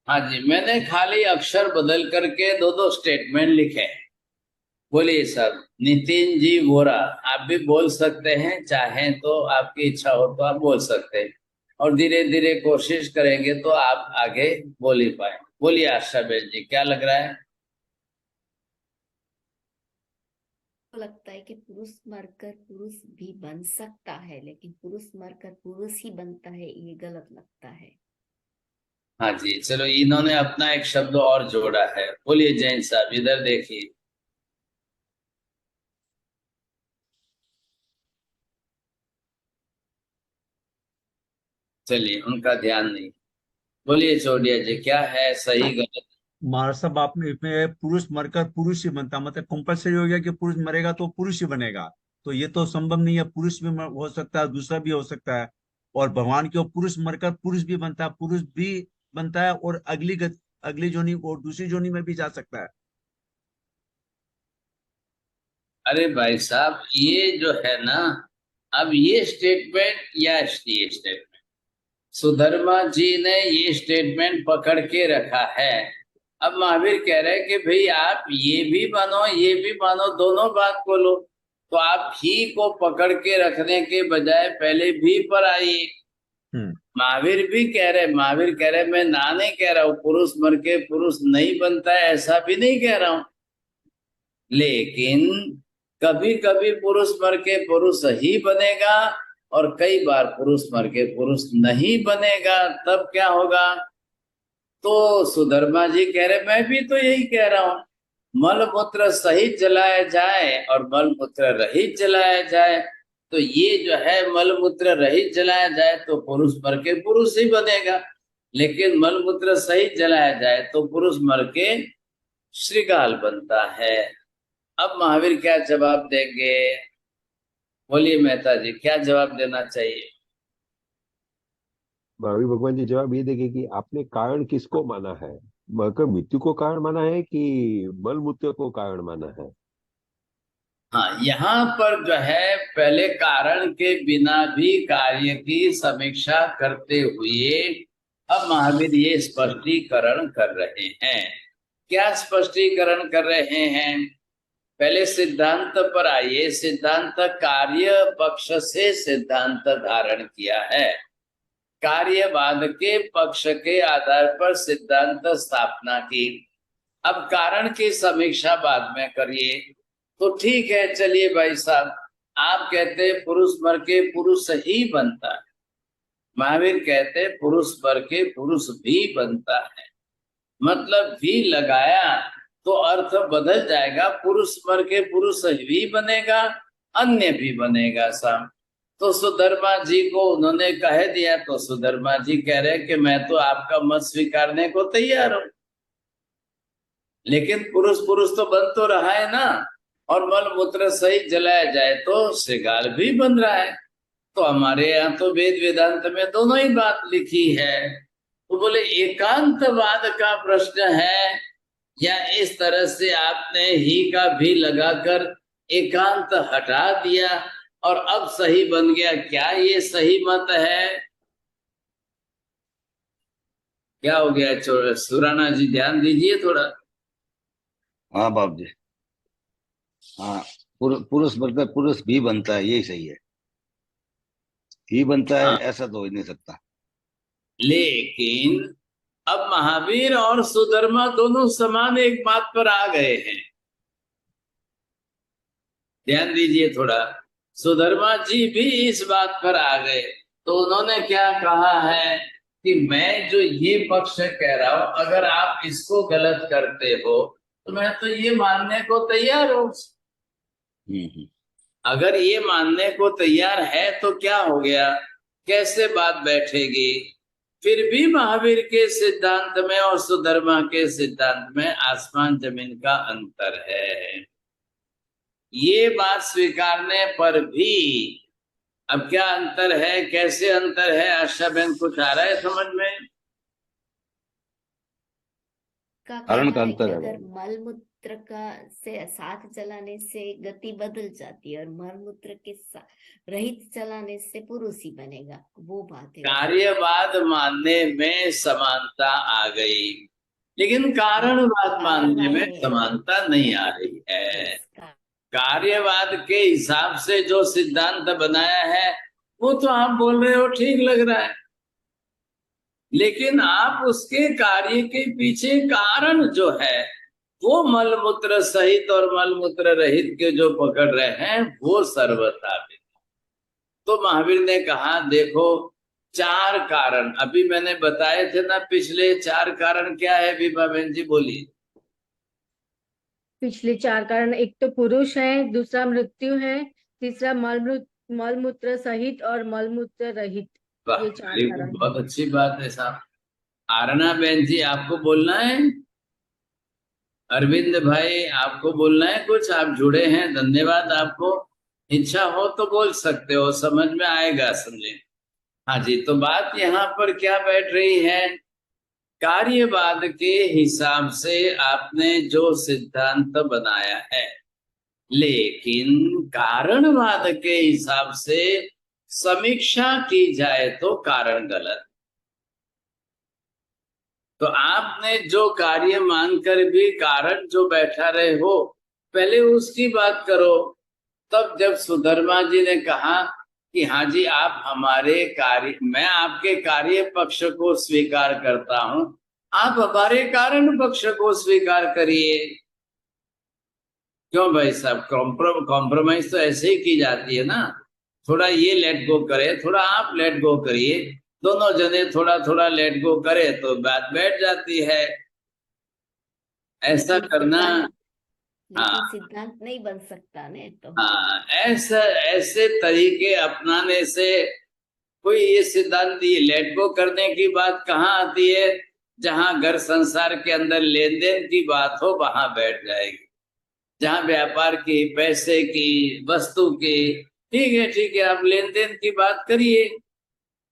Speaker 1: हाँ जी, मैंने खाली अक्षर बदल करके दो दो स्टेटमेंट लिखे। बोलिए साहब। नितिन जी वोरा, आप भी बोल सकते हैं, चाहें तो, आपकी इच्छा हो तो आप बोल सकते हैं, और धीरे धीरे कोशिश करेंगे तो आप आगे बोल ही पाए। बोलिए आशा बेन जी, क्या लग रहा है?
Speaker 10: लगता है कि पुरुष मरकर पुरुष भी बन सकता है, लेकिन पुरुष मरकर पुरुष ही बनता है, ये गलत लगता है।
Speaker 1: हाँ जी, चलो इन्होंने अपना एक शब्द और जोड़ा है। बोलिए जैन साहब, इधर देखिए। चलिए, उनका ध्यान नहीं। बोलिए चौड़िया जी, क्या है सही गलत?
Speaker 3: महाराज साहब, आपने इसमें पुरुष मरकर पुरुष ही बनता, मतलब कंपलसरी हो गया कि पुरुष मरेगा तो पुरुष ही बनेगा, तो ये तो संभव नहीं है। पुरुष भी हो सकता है, दूसरा भी हो सकता है, और भगवान के पुरुष मरकर पुरुष भी बनता है, पुरुष भी बनता है, और अगली जोनी और दूसरी जोनी में भी जा सकता है।
Speaker 1: अरे भाई साहब, ये जो है ना, अब ये स्टेटमेंट या ये स्टेटमेंट, सुधर्मा जी ने ये स्टेटमेंट पकड़ के रखा है। अब महावीर कह रहे हैं कि भाई आप ये भी मानो ये भी मानो, दोनों बात बोलो। तो आप ही को पकड़ के रखने के बजाय पहले भी पर आइए। महावीर भी कह रहे मैं ना नहीं कह रहा हूं, पुरुष मर के पुरुष नहीं बनता है, ऐसा भी नहीं कह रहा हूं, लेकिन कभी कभी पुरुष मर के पुरुष ही बनेगा और कई बार पुरुष मर के पुरुष नहीं बनेगा, तब क्या होगा? तो सुधर्मा जी कह रहे मैं भी तो यही कह रहा हूं, मल मूत्र सहित जलाया जाए और मल मूत्र रहित जलाया जाए। तो ये जो है मल मूत्र रहित जलाया जाए तो पुरुष मर के पुरुष ही बनेगा, लेकिन मल मूत्र सहित जलाया जाए तो पुरुष मर के श्रीकाल बनता है। अब महावीर क्या जवाब देंगे? बोलिए मेहता जी, क्या जवाब देना चाहिए?
Speaker 4: महावीर भगवान जी जवाब ये देंगे कि आपने कारण किसको माना है, मरकर मृत्यु को कारण माना है कि मल मूत्र को कारण माना है?
Speaker 1: हाँ, यहाँ पर जो है पहले कारण के बिना भी कार्य की समीक्षा करते हुए अब महावीर ये स्पष्टीकरण कर रहे हैं। क्या स्पष्टीकरण कर रहे हैं? पहले सिद्धांत पर आइए। सिद्धांत कार्य पक्ष से सिद्धांत धारण किया है, कार्यवाद के पक्ष के आधार पर सिद्धांत स्थापना की। अब कारण की समीक्षा बाद में करिए तो ठीक है। चलिए भाई साहब, आप कहते पुरुष मर के पुरुष ही बनता है, महावीर कहते पुरुष मर के पुरुष भी बनता है, मतलब भी लगाया तो अर्थ बदल जाएगा, पुरुष मर के पुरुष भी बनेगा, अन्य भी बनेगा साहब। तो सुधर्मा जी को उन्होंने कह दिया, तो सुधर्मा जी कह रहे कि मैं तो आपका मत स्वीकारने को तैयार हूं, लेकिन पुरुष पुरुष तो बन तो रहा है ना, और मल मूत्र सही जलाया जाए तो श्रृंगार भी बन रहा है। तो हमारे यहाँ तो वेद वेदांत में दोनों ही बात लिखी है। तो बोले एकांतवाद का प्रश्न है, या इस तरह से आपने ही का भी लगाकर एकांत हटा दिया और अब सही बन गया, क्या ये सही मत है? क्या हो गया सुराना जी, ध्यान दीजिए थोड़ा।
Speaker 5: हाँ बाप जी, हाँ, पुरुष बनकर पुरुष भी बनता है, यही सही है। ही बनता है,
Speaker 1: हाँ।
Speaker 5: ऐसा तो हो ही नहीं सकता।
Speaker 1: लेकिन अब महावीर और सुधर्मा दोनों समान एक बात पर आ गए हैं, ध्यान दीजिए थोड़ा। सुधर्मा जी भी इस बात पर आ गए, तो उन्होंने क्या कहा है कि मैं जो ये पक्ष कह रहा हूं, अगर आप इसको गलत करते हो तो मैं तो ये मानने को तैयार हूं। अगर ये मानने को तैयार है तो क्या हो गया, कैसे बात बैठेगी? फिर भी महावीर के सिद्धांत में और सुधर्मा के सिद्धांत में आसमान जमीन का अंतर है। ये बात स्वीकारने पर भी अब क्या अंतर है, कैसे अंतर है? आशा बहन कुछ आ रहा है समझ में?
Speaker 10: का
Speaker 5: कारण
Speaker 10: कहना
Speaker 5: का
Speaker 10: है
Speaker 5: अंतर
Speaker 10: कि
Speaker 5: है
Speaker 10: अगर
Speaker 5: बाबू।
Speaker 10: मल मूत्र का से साथ चलाने से गति बदल जाती है और मल मूत्र के रहित चलाने से पुरुष ही बनेगा, वो बात है।
Speaker 1: कार्यवाद मानने में समानता आ गई, लेकिन कारणवाद मानने में समानता नहीं आ रही है। कार्यवाद के हिसाब से जो सिद्धांत बनाया है वो तो आप बोल रहे हो ठीक लग रहा है, लेकिन आप उसके कार्य के पीछे कारण जो है वो मलमूत्र सहित और मलमूत्र रहित के जो पकड़ रहे हैं वो सर्वथा भी। तो महावीर ने कहा देखो, 4 कारण अभी मैंने बताए थे ना, पिछले 4 कारण क्या है विभा बहन जी बोलिए।
Speaker 8: पिछले 4 कारण, एक तो पुरुष है, दूसरा मृत्यु है, तीसरा मल मूत्र सहित और मल मूत्र रहित। ये 4 कारण है।
Speaker 1: बहुत अच्छी बात है साहब। आरना बहन जी आपको बोलना है? अरविंद भाई आपको बोलना है कुछ? आप जुड़े हैं, धन्यवाद आपको। इच्छा हो तो बोल सकते हो, समझ में आएगा, समझे? हाँ जी, तो बात यहाँ पर क्या बैठ रही है, कार्यवाद के हिसाब से आपने जो सिद्धांत बनाया है, लेकिन कारणवाद के हिसाब से समीक्षा की जाए तो कारण गलत। तो आपने जो कार्य मानकर भी कारण जो बैठा रहे हो, पहले उसकी बात करो। तब जब सुधर्मा जी ने कहा कि हाँ जी आप हमारे कार्य, मैं आपके कार्य पक्ष को स्वीकार करता हूं, आप हमारे कारण पक्ष को स्वीकार करिए। क्यों भाई साहब, कॉम्प्रोमाइज तो ऐसे ही की जाती है ना, थोड़ा ये लेट गो करे, थोड़ा आप लेट गो करिए, दोनों जने थोड़ा थोड़ा लेट गो करे तो बात बैठ जाती है। ऐसा करना,
Speaker 10: लेकिन सिद्धांत नहीं बन सकता ने तो।
Speaker 1: हाँ, ऐसे तरीके अपनाने से कोई ये सिद्धांत, ये लेट गो करने की बात कहाँ आती है? जहां घर संसार के अंदर लेन देन की बात हो वहां बैठ जाएगी, जहां व्यापार की, पैसे की, वस्तु की, ठीक है आप लेन देन की बात करिए,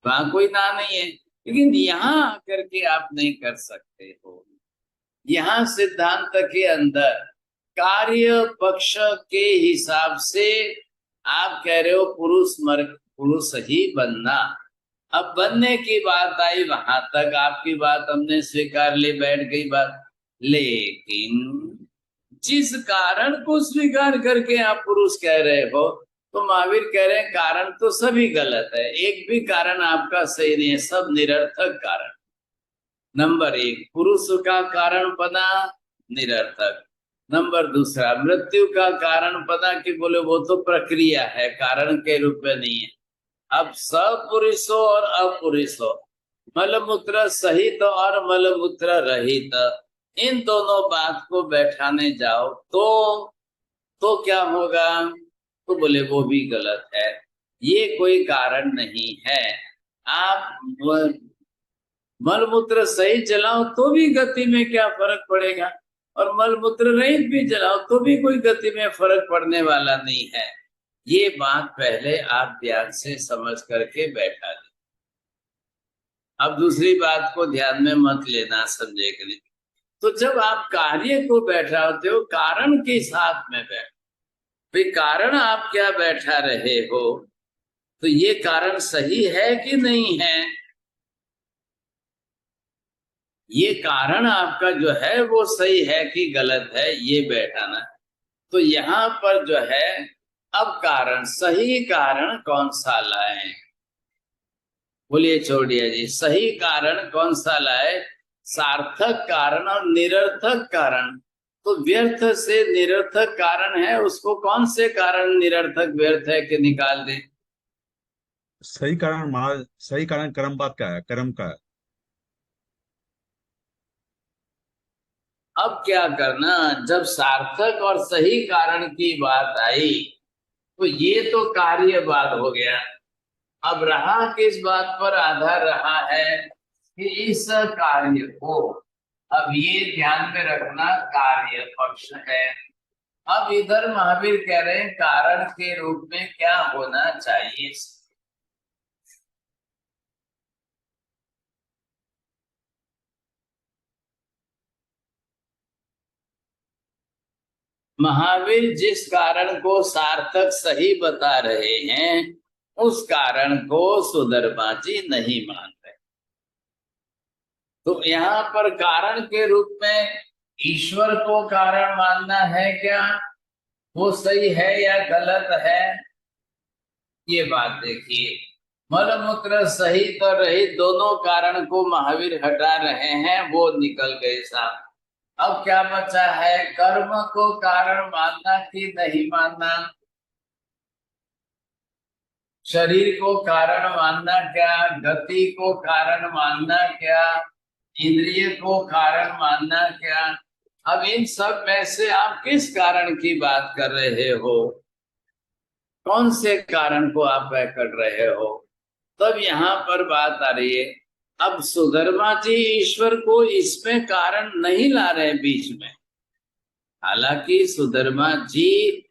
Speaker 1: वहां कोई ना नहीं है। लेकिन यहाँ आकर के आप नहीं कर सकते हो। यहाँ सिद्धांत के अंदर कार्य पक्ष के हिसाब से आप कह रहे हो पुरुष ही बनना। अब बनने की बात आई, वहां तक आपकी बात हमने स्वीकार ली, बैठ गई बात। लेकिन जिस कारण को स्वीकार करके आप पुरुष कह रहे हो, तो महावीर कह रहे हैं कारण तो सभी गलत है, एक भी कारण आपका सही नहीं है, सब निरर्थक कारण। नंबर 1 पुरुष का कारण पना निरर्थक। नंबर 2 मृत्यु का कारण पना कि बोले वो तो प्रक्रिया है, कारण के रूप में नहीं है। अब सपुरुषो और अपुरुषो, मलमूत्र सहित और मलमूत्र रहित, इन दोनों बात को बैठाने जाओ तो क्या होगा? तो बोले वो भी गलत है। ये कोई कारण नहीं है। आप मल मूत्र सही चलाओ तो भी गति में क्या फर्क पड़ेगा, और मल मूत्र रहित भी चलाओ तो भी कोई गति में फर्क पड़ने वाला नहीं है। ये बात पहले आप ध्यान से समझ करके बैठा लें। अब दूसरी बात को ध्यान में मत लेना, समझे कि नहीं। तो जब आप कार्य को बैठाते हो कारण के साथ में बैठ, भाई कारण आप क्या बैठा रहे हो, तो ये कारण सही है कि नहीं है, ये कारण आपका जो है वो सही है कि गलत है, ये बैठाना। तो यहाँ पर जो है, अब कारण, सही कारण कौन सा लाए, बोलिए छोड़िए जी, सही कारण कौन सा लाए, सार्थक कारण और निरर्थक कारण। तो व्यर्थ से निरर्थक कारण है, उसको कौन से कारण निरर्थक व्यर्थ है कि निकाल दें।
Speaker 3: सही कारण महाराज, सही कारण कर्म बात का है, कर्म का है।
Speaker 1: अब क्या करना, जब सार्थक और सही कारण की बात आई तो ये तो कार्यवाद हो गया। अब रहा किस बात पर आधार रहा है कि इस कार्य को, अब ये ध्यान में रखना, कार्य पक्ष है। अब इधर महावीर कह रहे हैं कारण के रूप में क्या होना चाहिए। महावीर जिस कारण को सार्थक सही बता रहे हैं, उस कारण को सुधर्मा जी नहीं मान रहे। तो यहाँ पर कारण के रूप में ईश्वर को कारण मानना है क्या, वो सही है या गलत है, ये बात देखिए। मल मूत्र सहित और रहित दोनों कारण को महावीर हटा रहे हैं, वो निकल गए साहब। अब क्या बचा है, कर्म को कारण मानना कि नहीं मानना, शरीर को कारण मानना क्या, गति को कारण मानना क्या, इंद्रिय को कारण मानना क्या। अब इन सब में से आप किस कारण की बात कर रहे हो, कौन से कारण को आप कर रहे हो। तब यहाँ पर बात आ रही है, अब सुधर्मा जी ईश्वर को इसमें कारण नहीं ला रहे बीच में। हालांकि सुधर्मा जी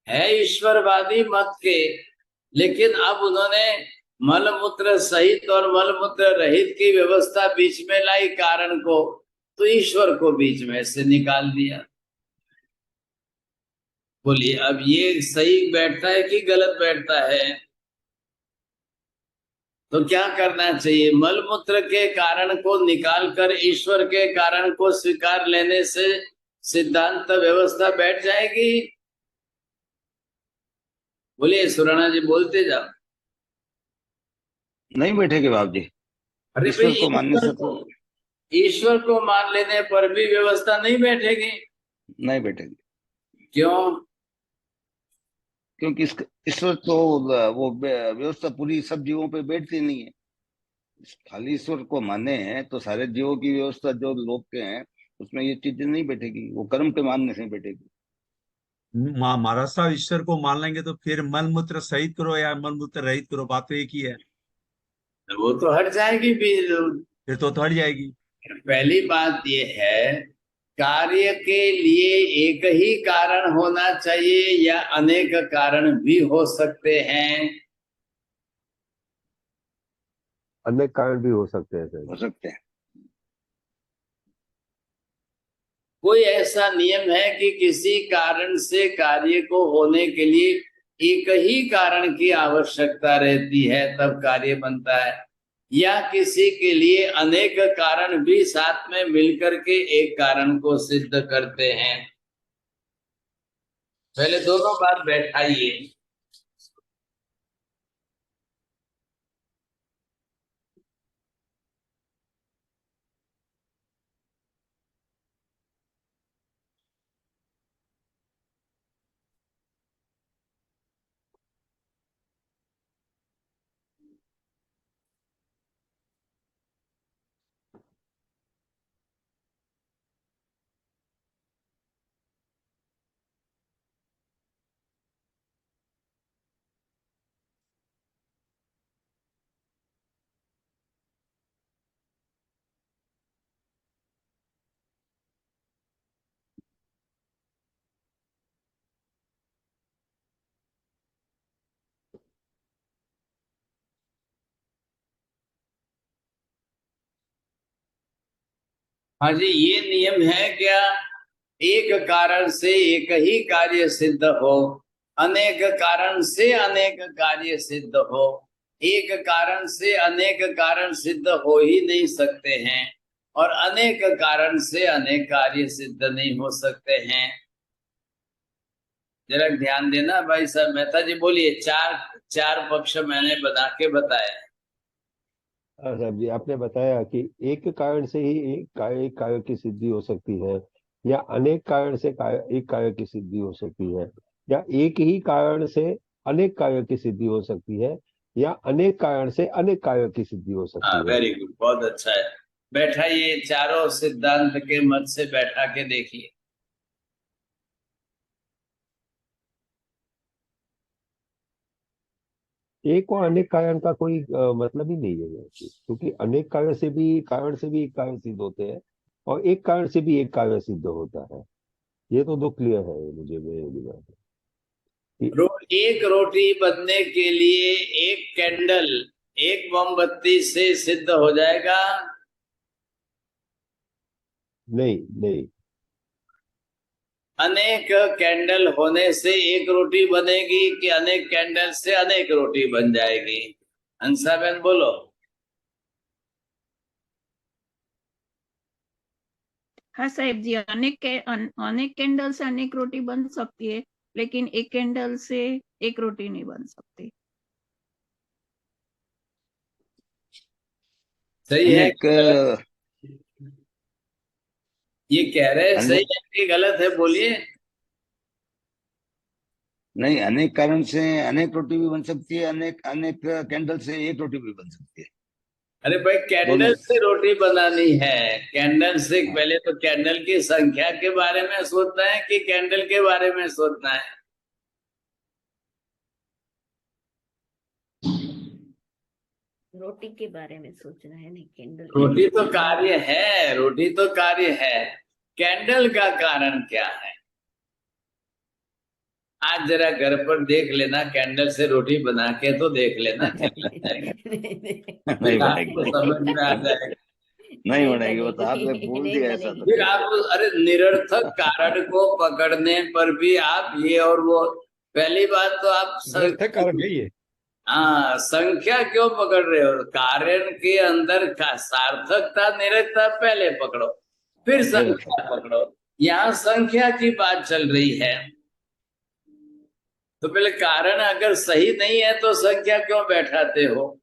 Speaker 1: है ईश्वरवादी मत के, लेकिन अब उन्होंने मल मूत्र सहित और मल मूत्र रहित की व्यवस्था बीच में लाई कारण को, तो ईश्वर को बीच में से निकाल दिया। बोलिए अब ये सही बैठता है कि गलत बैठता है। तो क्या करना चाहिए, मल मूत्र के कारण को निकाल कर ईश्वर के कारण को स्वीकार लेने से सिद्धांत व्यवस्था बैठ जाएगी। बोलिए सुराणा जी, बोलते जाओ।
Speaker 5: नहीं बैठेगे बाप जी।
Speaker 1: अरे
Speaker 5: ईश्वर
Speaker 1: भाई,
Speaker 5: को मानने से तो
Speaker 1: ईश्वर को मान लेने पर भी व्यवस्था नहीं बैठेगी।
Speaker 5: नहीं बैठेगी,
Speaker 1: क्यों।
Speaker 5: क्योंकि ईश्वर तो वो व्यवस्था पूरी सब जीवों पे बैठती नहीं है। खाली ईश्वर को माने हैं तो सारे जीवों की व्यवस्था जो लोक के हैं उसमें ये चीजें नहीं बैठेगी, वो कर्म के मानने से बैठेगी।
Speaker 3: महाराज साहब, ईश्वर को मान लेंगे तो फिर मल मूत्र सहित करो या मल मूत्र रहित करो, बात तो एक ही है।
Speaker 1: वो तो हट जाएगी भी।
Speaker 3: फिर तो हट जाएगी।
Speaker 1: पहली बात ये है, कार्य के लिए एक ही कारण होना चाहिए या अनेक कारण भी हो सकते हैं।
Speaker 4: अनेक कारण भी हो सकते हैं सर।
Speaker 5: हो सकते हैं।
Speaker 1: कोई ऐसा नियम है कि किसी कारण से कार्य को होने के लिए एक ही कारण की आवश्यकता रहती है तब कार्य बनता है, या किसी के लिए अनेक कारण भी साथ में मिलकर के एक कारण को सिद्ध करते हैं। पहले दोनों बात बैठाइए। हाँ जी, ये नियम है क्या? एक कारण से एक ही कार्य सिद्ध हो, अनेक कारण से अनेक कार्य सिद्ध हो। एक कारण से अनेक कारण सिद्ध हो ही नहीं सकते हैं, और अनेक कारण से अनेक कार्य सिद्ध नहीं हो सकते हैं। जरा ध्यान देना भाई साहब। मेहता जी बोलिए। चार चार पक्ष मैंने बना के बताए।
Speaker 4: साहब जी, आपने बताया कि एक कारण से ही एक कार्य की सिद्धि हो सकती है, या अनेक कारण से एक कार्य की सिद्धि हो सकती है, या एक ही कारण से अनेक कार्य की सिद्धि हो सकती है, या अनेक कारण से अनेक कार्य की सिद्धि हो
Speaker 1: हाँ,
Speaker 4: सकती है।
Speaker 1: वेरी गुड, बहुत अच्छा है। बैठाइए, चारों सिद्धांत के मत से बैठा के देखिए।
Speaker 4: एक और अनेक कारण का कोई मतलब ही नहीं है, क्योंकि अनेक कारण से भी एक कारण सिद्ध होते हैं, और एक कारण से भी एक कार्य सिद्ध होता है। ये तो क्लियर है मुझे, मेरे दिमाग में कि
Speaker 1: एक रोटी बनने के लिए एक कैंडल, एक मोमबत्ती से सिद्ध हो जाएगा?
Speaker 4: नहीं नहीं,
Speaker 1: अनेक कैंडल होने से एक रोटी बनेगी कि अनेक कैंडल से अनेक रोटी बन जाएगी? हंसाबेन बोलो।
Speaker 6: हाँ साहेब जी, अनेक कैंडल से अनेक रोटी बन सकती है, लेकिन एक कैंडल से एक रोटी नहीं बन सकती।
Speaker 1: सही है
Speaker 5: अनेक
Speaker 1: कि गलत? ये कह रहे हैं सही
Speaker 5: अनेक
Speaker 1: है कि गलत है? बोलिए।
Speaker 5: नहीं, अनेक कारण से अनेक रोटी भी बन सकती है, अनेक अनेक कैंडल से एक रोटी भी बन सकती है।
Speaker 1: अरे भाई, कैंडल
Speaker 5: दोनों।
Speaker 1: से रोटी बनानी है। कैंडल से
Speaker 5: हाँ।
Speaker 1: पहले तो कैंडल की संख्या के बारे में सोचना है कि कैंडल के बारे में सोचना है?
Speaker 10: रोटी के बारे में सोचना है, नहीं कैंडल के
Speaker 1: रोटी
Speaker 10: बारे
Speaker 1: तो
Speaker 10: में।
Speaker 1: कार्य है, रोटी तो कार्य है। कैंडल का कारण क्या है? आज जरा घर पर देख लेना, कैंडल से रोटी बना के तो देख लेना, क्या जाएगा?
Speaker 5: नहीं
Speaker 1: फिर आपको
Speaker 5: बनेगी,
Speaker 1: समझ में आ जाएगा।
Speaker 5: नहीं
Speaker 10: नहीं
Speaker 5: बनेगी, वो तो आपने
Speaker 10: बनेगी,
Speaker 5: बोल
Speaker 10: नहीं
Speaker 5: दिया ऐसा तो
Speaker 1: फिर
Speaker 10: बनेगी।
Speaker 1: आप अरे निरर्थक कारण को पकड़ने पर भी आप ये और वो। पहली बात तो आप
Speaker 7: निरर्थक कारण है ये।
Speaker 1: हाँ, संख्या क्यों पकड़ रहे हो? कारण के अंदर का सार्थकता निरर्थकता पहले पकड़ो, फिर संख्या पकड़ो। यहाँ संख्या की बात चल रही है, तो पहले कारण अगर सही नहीं है तो संख्या क्यों बैठाते हो?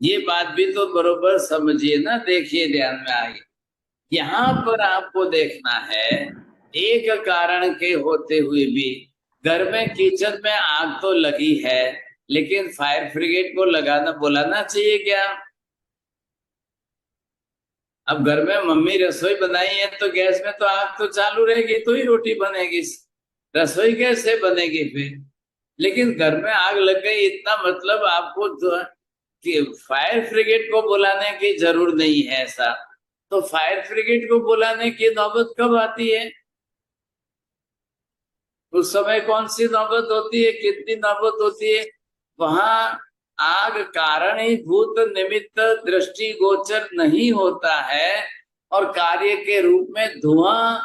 Speaker 1: ये बात भी तो बरोबर समझिए ना। देखिए, ध्यान में आइए। यहाँ पर आपको देखना है, एक कारण के होते हुए भी घर में किचन में आग तो लगी है, लेकिन फायर ब्रिगेड को लगाना बुलाना चाहिए क्या? अब घर में मम्मी रसोई बनाई है तो गैस में तो आग तो चालू रहेगी, तो ही रोटी बनेगी। रसोई कैसे बनेगी फिर? लेकिन घर में आग लग गई, इतना मतलब आपको कि फायर ब्रिगेड को बुलाने की जरूर नहीं है ऐसा। तो फायर ब्रिगेड को बुलाने की नौबत कब आती है? उस समय कौन सी नौबत होती है, कितनी नौबत होती है? वहां आग कारण ही भूत निमित्त दृष्टि गोचर नहीं होता है, और कार्य के रूप में धुआं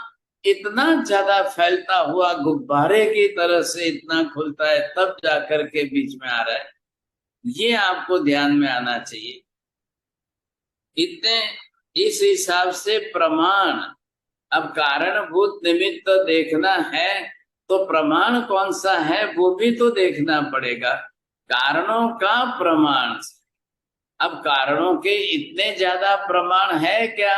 Speaker 1: इतना ज्यादा फैलता हुआ गुब्बारे की तरह से इतना खुलता है, तब जाकर के बीच में आ रहा है। ये आपको ध्यान में आना चाहिए। इतने इस हिसाब से प्रमाण, अब कारणभूत निमित्त देखना है तो प्रमाण कौन सा है वो भी तो देखना पड़ेगा। कारणों का प्रमाण, अब कारणों के इतने ज्यादा प्रमाण है क्या?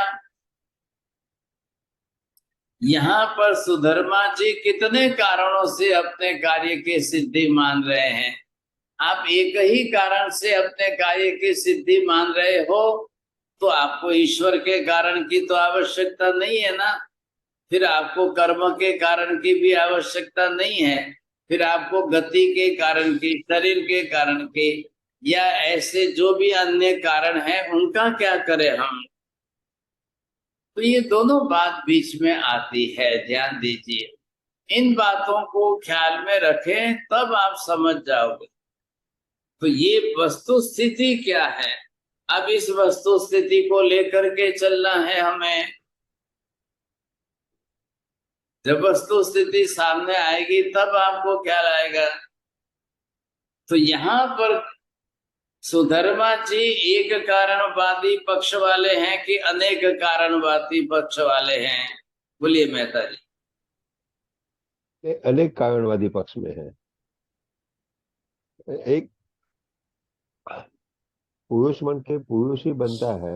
Speaker 1: यहाँ पर सुधर्मा जी कितने कारणों से अपने कार्य की सिद्धि मान रहे हैं। आप एक ही कारण से अपने कार्य की सिद्धि मान रहे हो, तो आपको ईश्वर के कारण की तो आवश्यकता नहीं है ना। फिर आपको कर्म के कारण की भी आवश्यकता नहीं है। फिर आपको गति के कारण की, शरीर के कारण की, या ऐसे जो भी अन्य कारण है उनका क्या करें हम? तो ये दोनों बात बीच में आती है, ध्यान दीजिए। इन बातों को ख्याल में रखें, तब आप समझ जाओगे। तो ये वस्तु स्थिति क्या है? अब इस वस्तु स्थिति को लेकर के चलना है हमें। जब वस्तु स्थिति सामने आएगी तब आपको ख्याल आएगा। तो यहाँ पर सुधर्मा जी एक कारणवादी पक्ष वाले हैं कि अनेक कारणवादी पक्ष वाले हैं? बोलिए मेहता जी।
Speaker 4: ये अनेक कारणवादी पक्ष में है। एक पुरुष मन के पुरुष ही बनता है,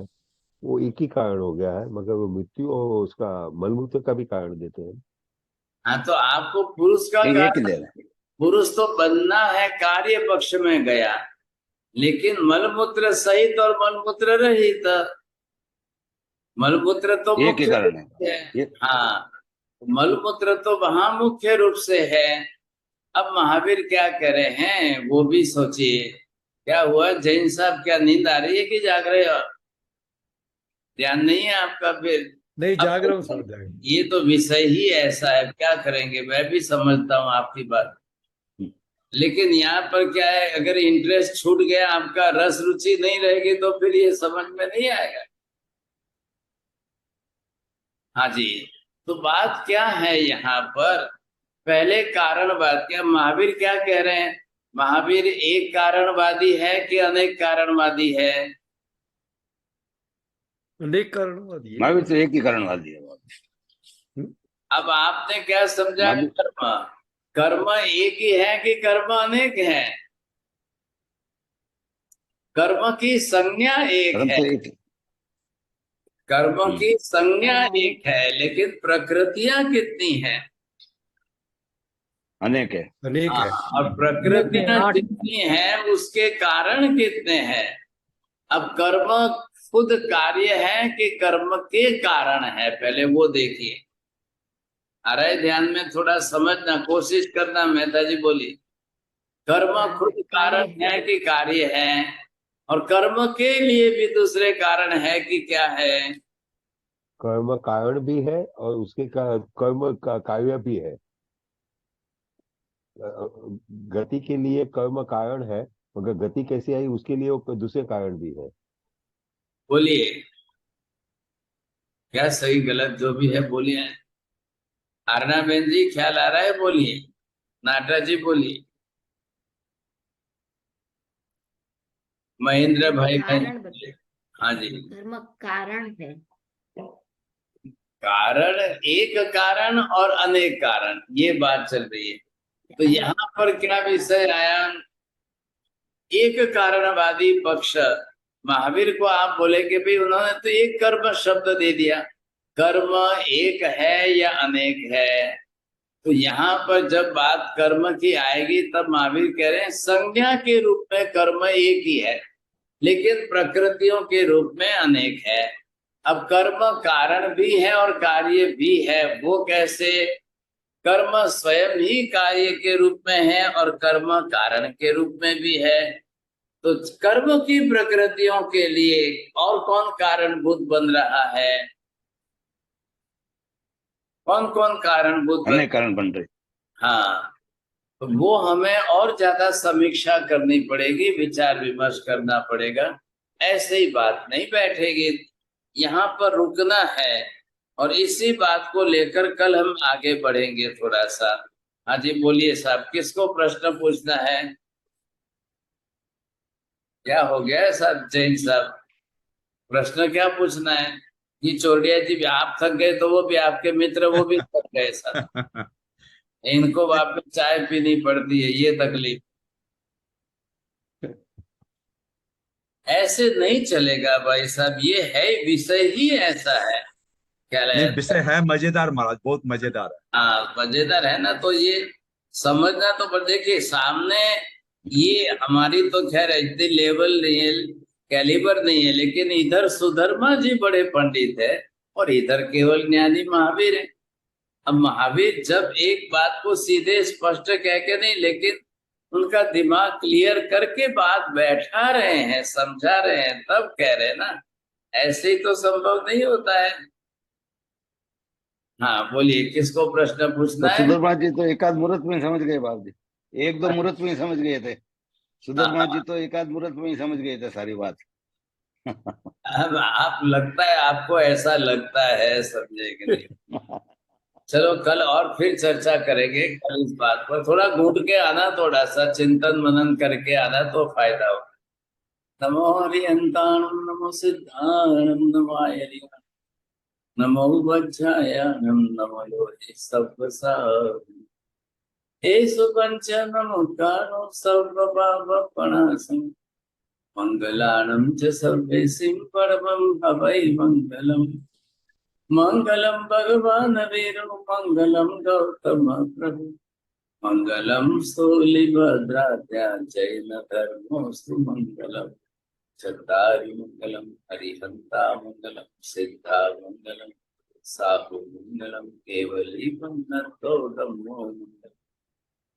Speaker 4: वो एक ही कारण हो गया है, मगर वो मृत्यु और उसका मलमूत्र का भी कारण देते हैं।
Speaker 1: हाँ, तो आपको पुरुष का
Speaker 5: एक ही
Speaker 1: कारण,
Speaker 5: ले रहे हैं।
Speaker 1: पुरुष तो बनना है, कार्य पक्ष में गया, लेकिन मलमूत्र सहित और मलमूत्र रहित। मलमूत्र तो
Speaker 5: एक ही
Speaker 1: मुख्य
Speaker 5: कारण
Speaker 1: रूप से
Speaker 5: है।
Speaker 1: है। हाँ, मलमूत्र तो वहां मुख्य रूप से है। अब महावीर क्या कह रहे हैं वो भी सोचिए। क्या हुआ जैन साहब, क्या नींद आ रही है कि जाग रहे हो? ध्यान नहीं है आपका? फिर
Speaker 7: नहीं,
Speaker 1: अब
Speaker 7: जाग रहा हूँ साहब, जाग रहा हूँ।
Speaker 1: ये तो विषय ही ऐसा है, क्या करेंगे? मैं भी समझता हूँ आपकी बात, लेकिन यहाँ पर क्या है, अगर इंटरेस्ट छूट गया आपका, रस रुचि नहीं रहेगी तो फिर ये समझ में नहीं आएगा। हाँ जी, तो बात क्या है यहाँ पर? पहले कारणवाद, क्या महावीर क्या कह रहे हैं? महावीर एक कारणवादी है कि अनेक कारणवादी है?
Speaker 7: अनेक कारणवादी है।
Speaker 5: महावीर तो एक ही कारणवादी है।
Speaker 1: अब आपने क्या समझा?
Speaker 5: महावीर-
Speaker 1: कर्म, कर्म एक ही है कि कर्म अनेक है? कर्म की संज्ञा एक
Speaker 5: कर्म
Speaker 1: है,
Speaker 5: तो एक है।
Speaker 1: कर्म की संज्ञा एक है, लेकिन प्रकृतियां कितनी हैं?
Speaker 5: अनेक है।
Speaker 7: अनेक है।
Speaker 1: और प्रकृतियां जितनी हैं उसके कारण कितने हैं? अब कर्म खुद कार्य है कि कर्म के कारण है, पहले वो देखिए। अरे ध्यान में थोड़ा समझना कोशिश करना। मेहता जी बोलिए, कर्म खुद कारण है कि कार्य है? और कर्म के लिए भी दूसरे कारण है कि क्या है?
Speaker 4: कर्म कारण भी है और उसके कर्म का कार्य भी है। गति के लिए कर्म कारण है, मगर गति कैसे आई उसके लिए वो दूसरे कारण भी है।
Speaker 1: बोलिए, क्या सही गलत जो भी है बोलिए। अरना बेन जी ख्याल आ रहा है? बोलिए। नाटा जी बोलिए। महेंद्र भाई
Speaker 10: कारण
Speaker 1: बोलिए। हाँ जी,
Speaker 10: धर्म कारण है।
Speaker 1: कारण, एक कारण और अनेक कारण, ये बात चल रही है। तो यहाँ पर क्या विषय आया? एक कारणवादी पक्ष, महावीर को आप बोले कि भाई उन्होंने तो एक कर्म शब्द दे दिया, कर्म एक है या अनेक है? तो यहाँ पर जब बात कर्म की आएगी तब महावीर कह रहे हैं संज्ञा के रूप में कर्म एक ही है, लेकिन प्रकृतियों के रूप में अनेक है। अब कर्म कारण भी है और कार्य भी है, वो कैसे? कर्म स्वयं ही कार्य के रूप में है और कर्म कारण के रूप में भी है। तो कर्म की प्रकृतियों के लिए और कौन कारणभूत बन रहा है? कौन कौन कारणभूत बन?
Speaker 5: अनेक कारण बन रहे।
Speaker 1: हाँ, तो वो हमें और ज्यादा समीक्षा करनी पड़ेगी, विचार विमर्श करना पड़ेगा। ऐसे ही बात नहीं बैठेगी, यहाँ पर रुकना है और इसी बात को लेकर कल हम आगे बढ़ेंगे थोड़ा सा। हाँ जी बोलिए साहब, किसको प्रश्न पूछना है? क्या हो गया है साहब? जैन साहब, प्रश्न क्या पूछना है? ये चोरडिया जी, आप थक गए तो वो भी आपके मित्र, वो भी थक गए साहब। इनको वापस चाय पीनी पड़ती है, ये तकलीफ। ऐसे नहीं चलेगा भाई साहब, ये है विषय ही ऐसा है। क्या
Speaker 3: नहीं,
Speaker 1: है?
Speaker 3: विषय है मजेदार महाराज, बहुत मजेदार है।
Speaker 1: हाँ, मजेदार है ना, तो ये समझना तो पर देखिए सामने, ये हमारी तो खैर इतनी लेवल नहीं है, कैलिबर नहीं है, लेकिन इधर सुधर्मा जी बड़े पंडित है और इधर केवल ज्ञानी महावीर है। अब महावीर जब एक बात को सीधे स्पष्ट कह के नहीं, लेकिन उनका दिमाग क्लियर करके बात बैठा रहे हैं, समझा रहे हैं, तब कह रहे हैं ना। ऐसे ही तो संभव नहीं होता है। हाँ बोलिए, किसको प्रश्न पूछना
Speaker 5: तो
Speaker 1: है?
Speaker 5: सुधर्मा जी तो एकाध मुहूर्त में समझ गए बात जी, एक दो मुहूर्त में ही समझ गए थे। सुधर्मा जी तो एकाध मुहूर्त में ही समझ गए थे सारी बात।
Speaker 1: अब आप लगता है आपको ऐसा लगता है, समझे कि नहीं। चलो कल और फिर चर्चा करेंगे कल इस बात पर। थोड़ा घूट के आना, थोड़ा सा चिंतन मनन करके आना तो फायदा हो। नमो हरिहंताणं नमो सिद्धाणं नमो आयर्यं नमो वज्रायाणं नमो योनि सव्वसाम् एषु पंच नमोकारो सर्वपापप्रणाशम् मंगलानं च सर्वेसिं परमं हवै मंगलम्। मंगलम भगवान वीरो मंगलम गौतम प्रभु मंगलम स्थूलिभद्राद्या जैन धर्मोस्तु मंगलम। चत्तारि मंगलम हरिहंता मंगलम सिद्धा मंगलम साहु मंगलम केवली पंडितो धम्मो मंगलम।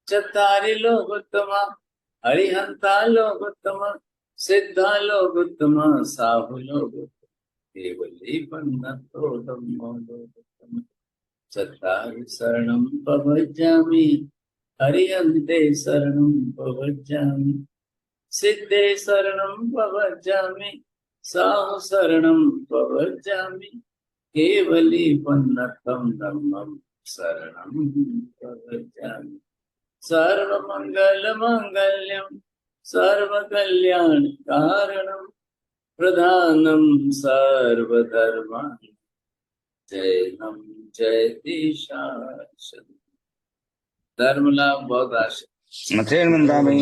Speaker 1: चत्तारि लोकोत्तमा हरिहंता लोकोत्तमा सिद्धा लोकोत्तमा साहु लोकोत्तमा केवली पंडितो धम्मो लोकोत्तमा। चत्तारि शरणं प्रपद्यामि हरिहन्ते शरणं प्रपद्यामि सिद्धे शरणं प्रपद्यामि साहु शरणं प्रपद्यामि केवली पंडितं धम्मं शरणं प्रपद्यामि। सर्वमंगलमांगल्यं सर्वकल्याणकारणं प्रधानं सर्वधर्माणां जैनं जयति शाश्वतम्। धर्म लाभ बहुत आशा
Speaker 5: मथेन मंदामि